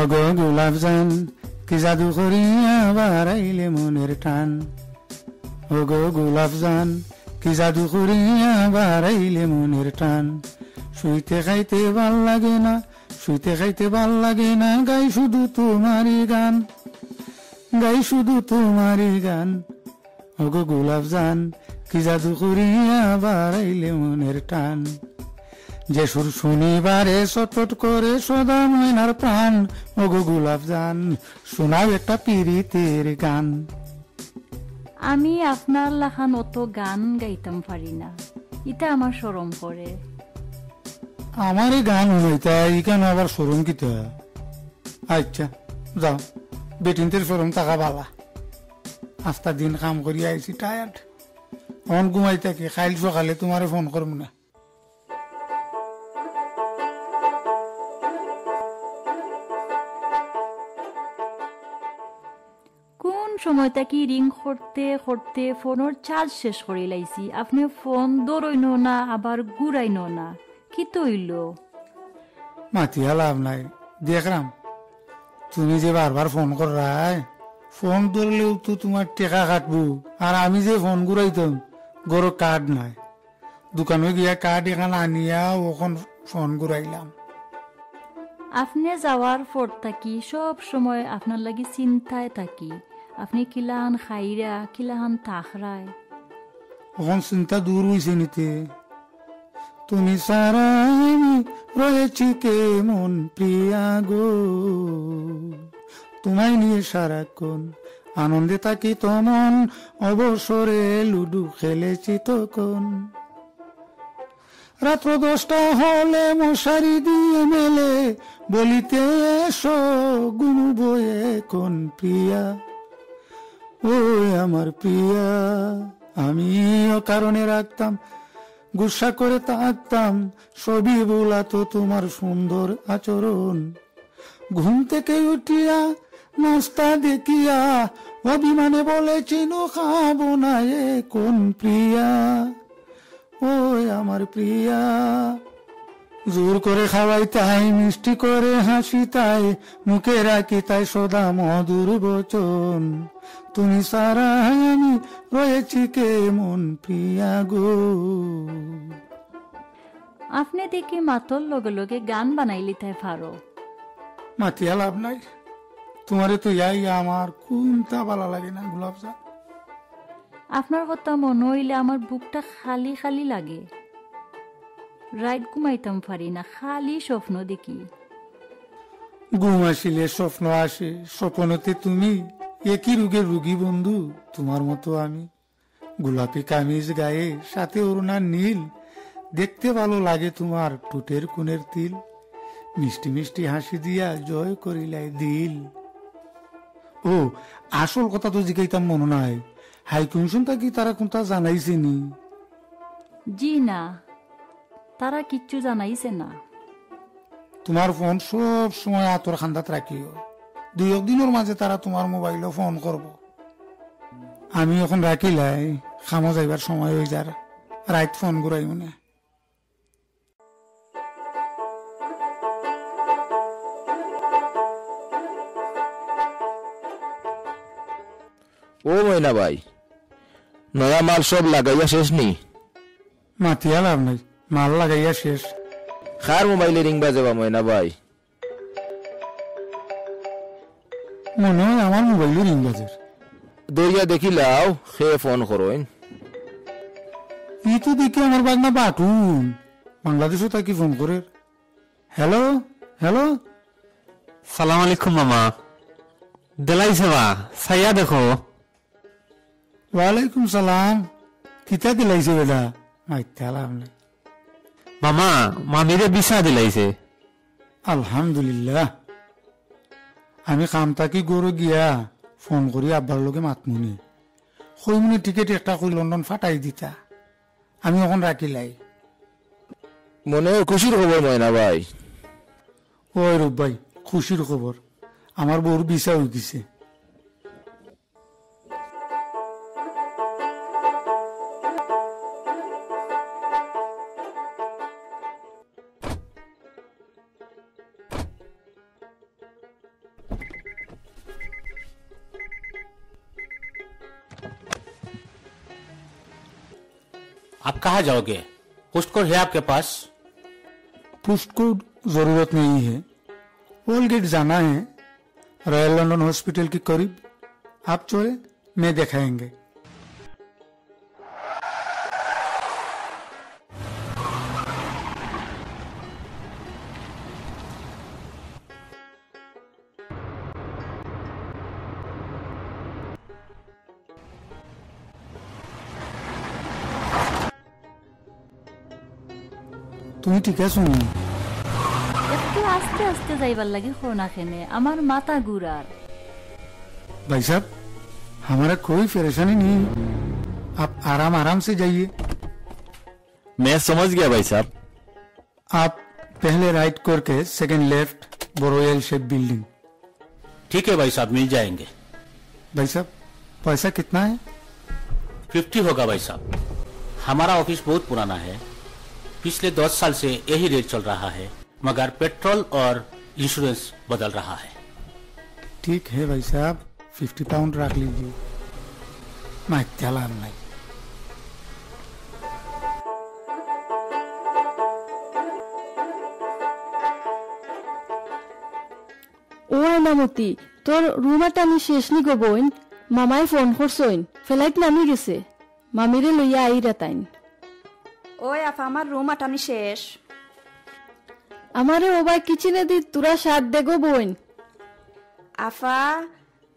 অগ গোলাপ জান কি জাদু করিয়া বাড়াইলে মনের টান, অগ গোলাপ জান কি জাদু করিয়া বাড়াইলে মনের টান। শুইতে খাইতে ভাল লাগে না, শুইতে খাইতে ভাল লাগে না, গাই শুধু তোমারই গান, গাই শুধু তোমারই গান। অগ গোলাপ জান কি জাদু করিয়া বাড়াইলে মনের টান। যে সুর শনিবারে চটপট করে সদা ময়নার প্রাণ। ওগো গোলাপ জান শোনাও একটা পীড়িতের গান। আমি আপনার লাখান অত গান গাইতাম পারি না, এটা আমার শরম করে। আমার এই গান শুনাইতা ই কেন আবার শরম কিতা? আচ্ছা যাও, বেটিনদের শরম থাকা বালা। আস্তা দিন কাম করি আইছি, টায়ার্ড। অন ঘুমাই থাকি, খাইল সকালে তোমারে ফোন করব না। কোন সময়টা কি রিং করতে করতে ফোনের চার্জ শেষ করে লাইছি, আপনি ফোন দৌড়ইনো না আবার ঘুরাইনো না, কি তৈল? মাতিয়া লাভ নাই, দেখলাম তুমি যে বারবার ফোন করাই, ফোন ধরলেও তো তোমার টেকা কাটবো। আর আমি যে ফোন ঘুরাইতাম গরো কার্ড নাই, দোকানে গিয়া কার্ড এখানে আনিয়া ওখান ফোন ঘুরাইলাম। আপনি যাওয়ার পর থাকি সব সময় আপনার লাগি চিন্তায় থাকি, আপনি কিলাহান খাইরা কিলাহান তাখরায় এখন চিন্তা দূর হয়েছে নিতে। তুমি সারা আমি রয়েছি কেমন প্রিয়া গো, তোমায় নিয়ে সারাক্ষণ আনন্দে থাকি তমন, অবসরে লুডু খেলেছি তখন। রাত্র 10টা হলে মশারি দিয়ে মেলে বলিতে এসো ঘুমবো এখন প্রিয়া, ওই আমার প্রিয়া। আমি কারণে রাখতাম গুসা করে থাকতাম, সবই বোলাতো তোমার সুন্দর আচরণ। ঘুম থেকে উঠিয়া নাস্তা দেখিয়া অভিমানে বলেছিল খাবো না এখন প্রিয়া, ওই আমার প্রিয়া। জোর করে খাওয়াই তাই, মিষ্টি করে হাসি তাই, মুখে রাখি তাই সদা মধুর বচন। তুমি সারা আমি রয়েছি কেমন প্রিয়া গো। আপনি দেখি মাতর লগে লগে গান বানাইলি তাই পারো। মাতিয়া লাভ নাই, তোমারে তো ইয়াই আমার কোনটা ভালো লাগে না গোলাপ যা। আপনার কথা মনে হইলে আমার বুকটা খালি খালি লাগে, রাত ঘুমাইতাম পারি না, খালি স্বপ্ন দেখি। ঘুম আসিলে স্বপ্ন আসে, স্বপ্নতে তুমি একই রোগের রোগী বন্ধু তোমার মতো আমি। গোলাপি কামিজ গায়ে সাথে অরুণার নীল, দেখতে ভালো লাগে তোমার ঠোঁটের কোণের তিল, মিষ্টি মিষ্টি হাসি দিয়া জয় করিলাই দিল। ও আসল কথা তো জিগাইতাম মনে নাই, হাই কমিশনটা কি তারা কোনটা জানাইছে নি? জি না, তারা কিচ্ছু জানাইছে না। তোমার ফোন সব সময় আতর খান্দাত রাখিও, 2 দিনের মাঝে তারা তোমার মোবাইলে ফোন করব। আমি এখন রাখিলাই, খামো যাইবার সময় হয়ে যার, রাইট ফোন ঘুরাই মনে। ও ময়না ভাই, নয়া মাল সব লাগাইয়া শেষ নি? মাতিয়া লাভ নাই, মাল লাগাইয়া শেষ। খার মোবাইলে রিং বাজাবা ময়না ভাই? মনে হয় আমার মোবাইলে রিং বাজের। দরিয়া দেখিলাও সে ফোন করেন। ই তো দেখি আমার বাগনা বাটুন, বাংলাদেশও তাকে ফোন করে। হ্যালো হ্যালো, সালাম আলাইকুম মামা, দিলাইছে বা সাইয়া দেখো। ওয়ালাইকুম সালাম, কিতা দিলাইছে বেটা? মাইতা লাভ নাই মামা, মামিরে বিছা দিলাইছে। আলহামদুলিল্লাহ। আমি কামতাকি গরু গিয়া ফোন করি আব্বার লগে মাতমুনি, কইমুনি টিকেট একটা কই লন্ডন ফাটাই দিতা। আমি এখন রাখিলাই। মনে খুশির খবর ময়না ভাই? ওই রূপ ভাই, খুশির খবর, আমার বউর বিছা হয়ে গেছে। आप कहाँ जाओगे? पोस्ट कोड है आपके पास? पोस्ट कोड जरूरत नहीं है, ओल्ड गेट जाना है, रॉयल लंदन हॉस्पिटल के करीब। आप चले, मैं दिखाएंगे। তুমি ঠিক আছো? একটু আস্তে আস্তে যাইবার লাগে খোনা খেনে, আমার মাথা ঘুরার। भाई साहब, हमारा कोई परेशानी नहीं, आप आराम आराम से जाइए। मैं समझ गया भाई साहब। आप पहले राइट करके second left, royal shape building. ठीक है भाई साहब, मिल जाएंगे। भाई साहब, पैसा कितना है? 50 होगा भाई साहब। हमारा ऑफिस बहुत पुराना है, पिछले 10 साल से यही रेट चल रहा है, मगर पेट्रोल और इंश्योरेंस बदल रहा है। ठीक है भाई साहब, 50 पाउंड रख लीजिए। माइत्या लाभ नहीं। ও আয়নামতি, তোর রুমাটা আমি শেষ নি গো বোন, মামাই ফোন করছইন ফ্লাইট নামি গেছে মামিরে লইয়া আইরা তাইন। ওই আফা আমার রুম আটানি শেষ। আমারে ওবাই কিচেনে দি তুরা সাত দেগো বইন। আফা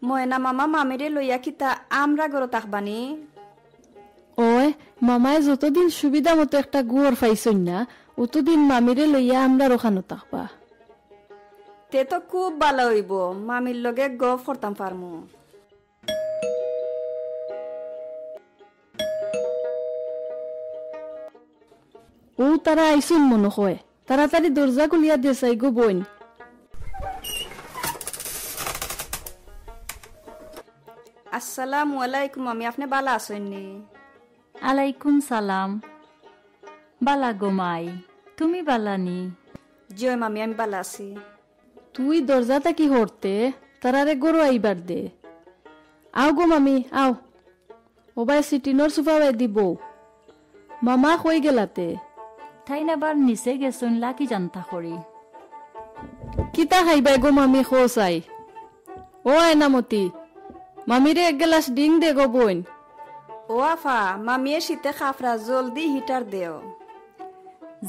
ময়না মামা মামিরে লইয়া কিতা আমরা গরো তাকবানি। ওই মামায় যতদিন সুবিধা মতো একটা গুয়র পাইছইন না অতদিন মামিরে লইয়া আমরা রোখানো থাকবা। তে তো খুব ভালো হইব, মামির লগে গপ করতাম পারমু। ও তারা আইসুন মনে হয়, তাড়াতাড়ি দরজা খুলিয়া দেশাই গো বইন। আসসালামু আলাইকুম মামি, আপনি বালা আছেননি? আলাইকুম সালাম। বালা গোমাই, তুমি বালানি? জয় মামি, আমি বালা আছি। তুই দরজাটা কি হরতে তারারে গরু আইবার দে। আও গো মামি আও, ওবাই সিটিনোর সুফা দিব। মামা কই গেলাতে? তাই নাবার নিচে গেছুন লাকি জানতা করি। কিতা খাইবাই গো মামি খোসাই? ও এনামতি মামিরে এক গ্লাস ডিং দে গো বইন। ও আফা মামিয়ে শীতে খাফরা, জলদি হিটার দেও।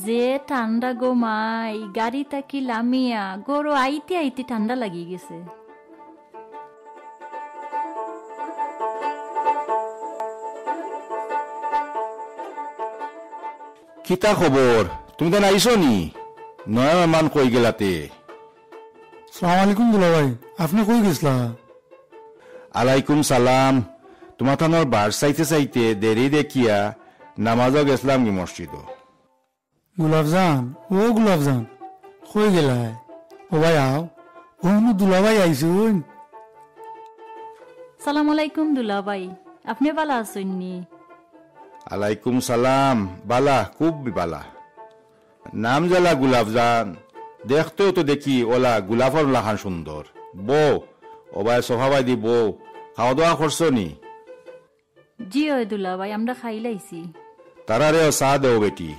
যে ঠান্ডা গো মাই, গাড়ি তাকি লামিয়া গরু আইতে আইতে ঠান্ডা লাগি গেছে। কিতা খবর? তুমি তো আইসো নি? নয়া মেহমান কই গেলাতে? সালাম আলাইকুম দুলা ভাই, আপনি কই গেছলা? আলাইকুম সালাম। তোমার থানোর বার চাইতে চাইতে দেরি দেখিয়া নামাজও গেছিলাম কি মসজিদ। গুলাবজান, ও গুলাবজান কই গেলাই? ও ভাই আও, ও দুলা ভাই আইসুন। সালাম আলাইকুম দুলাভাই, আপনি বালা আছেননি? আলাইকুম সালাম, বালা, খুব বালা। নাম জ্বালা গুলাবজান, দেখতেও তো দেখি ওলা গুলাফর লাখান সুন্দর। বউ ওবাই সোফাবাই দি বউ, খাওয়া দাওয়া করছো নি? জি ওই দুলাভাই, আমরা খাইলাইছি। তারারেও চা দেও বেটি।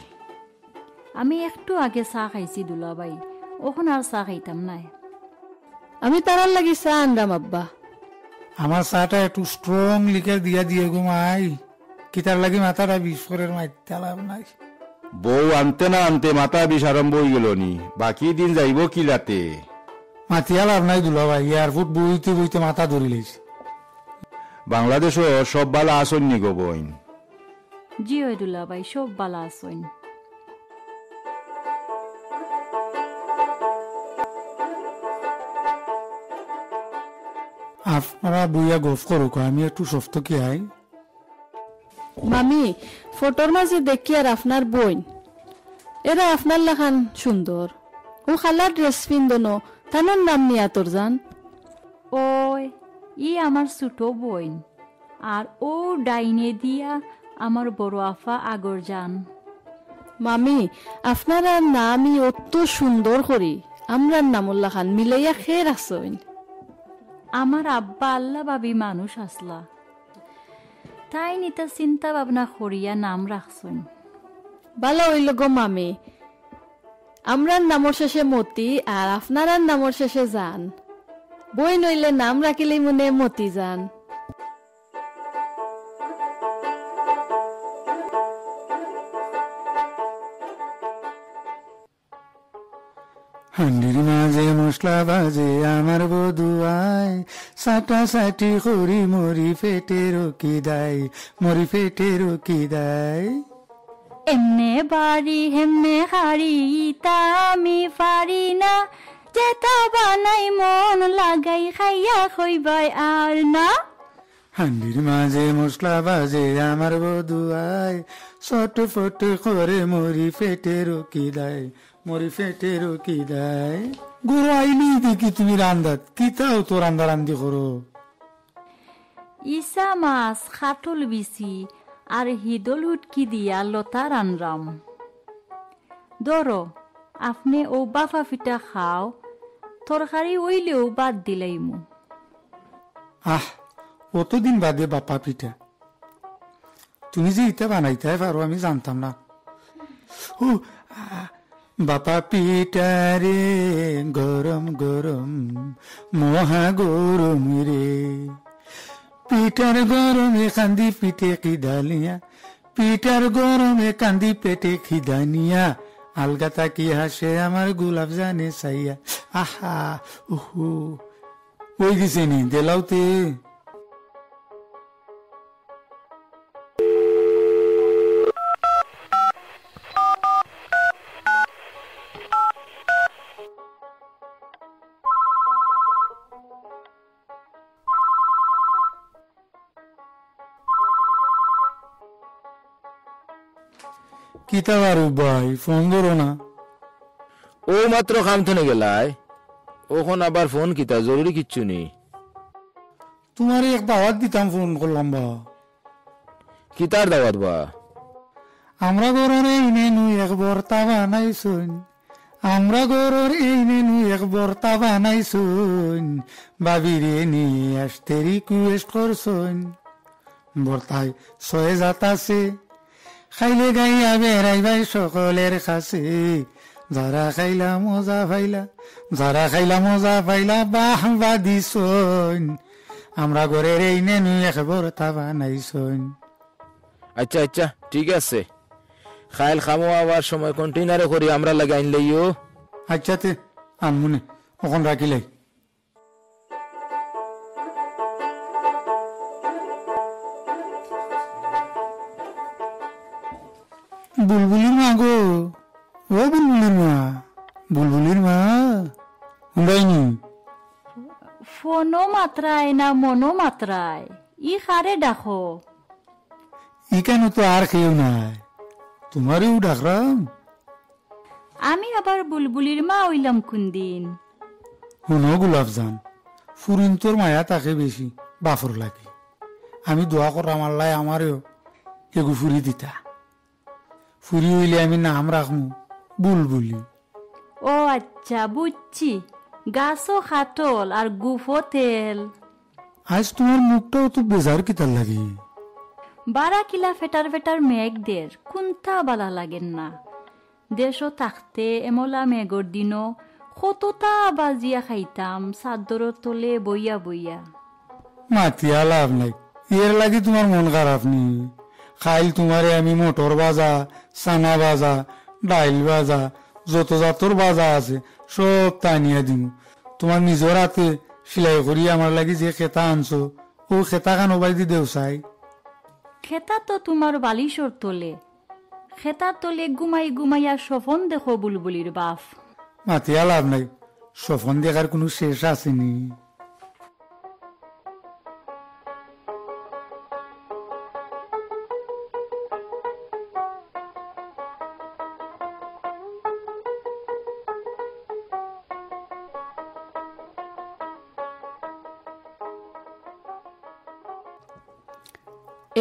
আমি একটু আগে চা খাইছি দুলাভাই, ওখন আর চা খাইতাম নাই। আমি তারার লাগি চা আনলাম আব্বা। আমার চাটা একটু স্ট্রং লিকার দিয়া দিয়ে গো মাই, কিতার লাগি মাথাটা বিস্ফোরের মাইতে লাভ নাই। বউ আনতে না আনতে মাথা বিষ আরম্ভ হয়ে গেল নি, বাকি দিন যাইব কিলাতে? মাতিয়া লাভ নাই দুলা ভাই, এয়ারপোর্ট বইতে বইতে মাথা ধরি লাইছে। বাংলাদেশও সব বালা আসন নি গো বইন? জি ওই দুলাভাই, সব বালা আছেন। আপনারা বইয়া গফ করুক, আমি একটু সফট কি আই। মামি ফটোর মাঝে দেখি আর আপনার বইন, এরা আপনার লাখান সুন্দর। ও খালার ড্রেস পিন্দনো, তানোর নাম নিয়া তোর জান? ওই ই আমার ছোট বইন, আর ও ডাইনে দিয়া আমার বড় আফা আগর যান। মামি আপনারা নামই অত সুন্দর করি, আমরার নামুল্লা খান মিলাইয়া খেয়ে রাখছেন। আমার আব্বা আল্লাহ ভাবি মানুষ আসলা, তাই নিতা চিন্তা ভাবনা করিয়া নাম রাখছেন। ভালো হইল গো মামি, আমরার নামর শেষে মতি আর আপনার নামর শেষে যান। বই নইলে নাম রাখিলে মনে মতি যান। হান্ডির মাঝে মশলা বাজে আমার বধুয়ায়, সাটা সাটি করি মরি ফেটে রকি দেয়, মরি ফেটে রকি দেয়। এমনে বাড়ি হেমনে হারি তা আমি পারি না, যেটা বানাই মন লাগাই খাইয়া খইবাই আর না। হান্ডির মাঝে মশলা বাজে আমার বধুয়ায়, ছোট ফট করে মরি ফেটে রকি দেয়, মরি ফেটে রকি দেয়। গুরু আইলি দেখি তুমি রান্দাত, কিতাও তো রান্দা রান্দি করো। ইসা মাছ খাটল বিচি আর হিদল হুটকি দিয়া লতা রানরাম। ধরো আপনি ও বাফা ফিটা খাও, তরকারি ওইলেও বাদ দিলাইমু। আহ অতদিন বাদে বাপা পিঠা, তুমি যে ইটা বানাইতে পারো আমি জানতাম না। ও বাপা পিঠা রে গরম গরম মহা গরম রে, পিঠার গরমে কান্দি পিঠে খিদালিয়া, পিঠার গরমে কান্দি পেটে খিদানিয়া, আলগা তাকি হাসে আমার গোলাপ জানে চাইয়া। আহা উহু ওই গেছে নি দেলাওতে। কিতা বারু ভাই ফোন ধরো না? ও মাত্র খাম থনে গেলায়, ওখন আবার ফোন কিতা জরুরি কিচ্ছু নেই। তোমার এক দাওয়াত দিতাম ফোন করলাম বা। কিতার দাওয়াত বা? আমরা গরর এইনে নু এক বর্তা বানাইছুন, আমরা গরর এইনে নু এক বর্তা বানাইছুন, বাবিরে নিয়ে আসতে রিকুয়েস্ট করছুন। বর্তায় 6 জাত আছে, খাইলে গাইয়া বেড়াইবাই সকলের কাছে, যারা খাইলা মজা পাইলা, যারা খাইলা মজা পাইলা বাহ বা দিছুন, আমরা ঘরের এইনে নু এক বর্তা বানাইছুন। আচ্ছা আচ্ছা ঠিক আছে, খাইল খামো আবার সময় কন্টেইনারে করি আমরা লাগে আইন লইও। আচ্ছা তে আনমুনে ওখান রাখিলাই। বুলবুলির মা গো, ও বুলবুলির মা, বুলবুলির মা উড়াইনি। ফোনো মাত্রায় না মনো মাত্রায়, ই খারে ডাকো। ই কেন তো আর খেয়েও নাই, তোমারও ডাকরাম। আমি আবার বুলবুলির মা হইলাম কোনদিন? শুনো গোলাপ জান, ফুরিন তোর মায়া তাকে বেশি বাফর লাগে। আমি দোয়া করলাম আল্লাহ আমারও এগু ফুরি দিতা। ফুরি হইলে আমি নাম রাখমু বুলবুলি। ও আচ্ছা বুঝছি, গাছও খাটল আর গুফো তেল। আজ তোমার মুখটাও তো বেজার কিতার লাগে। বারা কিলা ফেটার ফেটার মেঘদের কোনটা বালা লাগেন না। দেশও থাকতে এমলা মেঘর দিনও কতটা বাজিয়া খাইতাম চাদর তলে বইয়া বইয়া। মাতিয়া লাভ নাই, এর লাগি তোমার মন খারাপ নি। খাইল তোমারে আমি মোটর বাজা, চানা বাজা, ডাইল বাজা, যত জাতর বাজা আছে সব টানিয়া দিমু। তোমার নিজের হাতে সিলাই করি আমার লাগি যে খেতা আনছো, ও খেতা খানো বাইদি দেও চাই। খেতা তো তোমার বালিশর তলে, খেতার তলে ঘুমাই ঘুমাইয়া সফন দেখো বুলবুলির বাপ। মাতিয়া লাভ নাই, সফন দেখার কোনো শেষ আসেনি।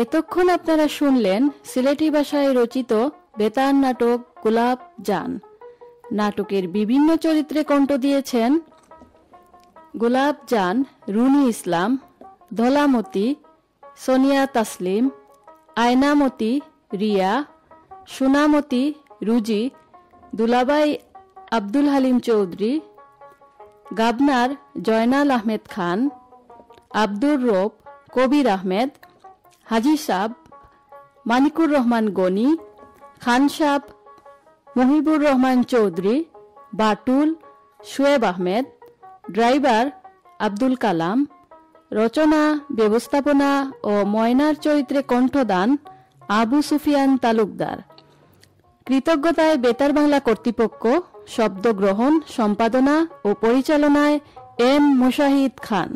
এতক্ষণ আপনারা শুনলেন সিলেটি ভাষায় রচিত বেতার নাটক গোলাপ জান। নাটকের বিভিন্ন চরিত্রে কণ্ঠ দিয়েছেন গোলাপ জান, রুনি ইসলাম, ধলামতি, সোনিয়া তাসলিম, আয়নামতি, রিয়া, সোনামতি, রুজি, দুলাবাই আব্দুল হালিম চৌধুরী, গাবনার জয়নাল আহমেদ খান, আব্দুর রব, কবির আহমেদ, হাজি সাব, মানিকুর রহমান গনি, খান সাব, মুহিবুর রহমান চৌধুরী, বাটুল, শোয়েব আহমেদ, ড্রাইভার আব্দুল কালাম, রচনা, ব্যবস্থাপনা ও ময়নার চরিত্রে কণ্ঠদান আবু সুফিয়ান তালুকদার। কৃতজ্ঞতায় বেতার বাংলা কর্তৃপক্ষ, শব্দ গ্রহণ, সম্পাদনা ও পরিচালনায় এম মুশাহিদ খান।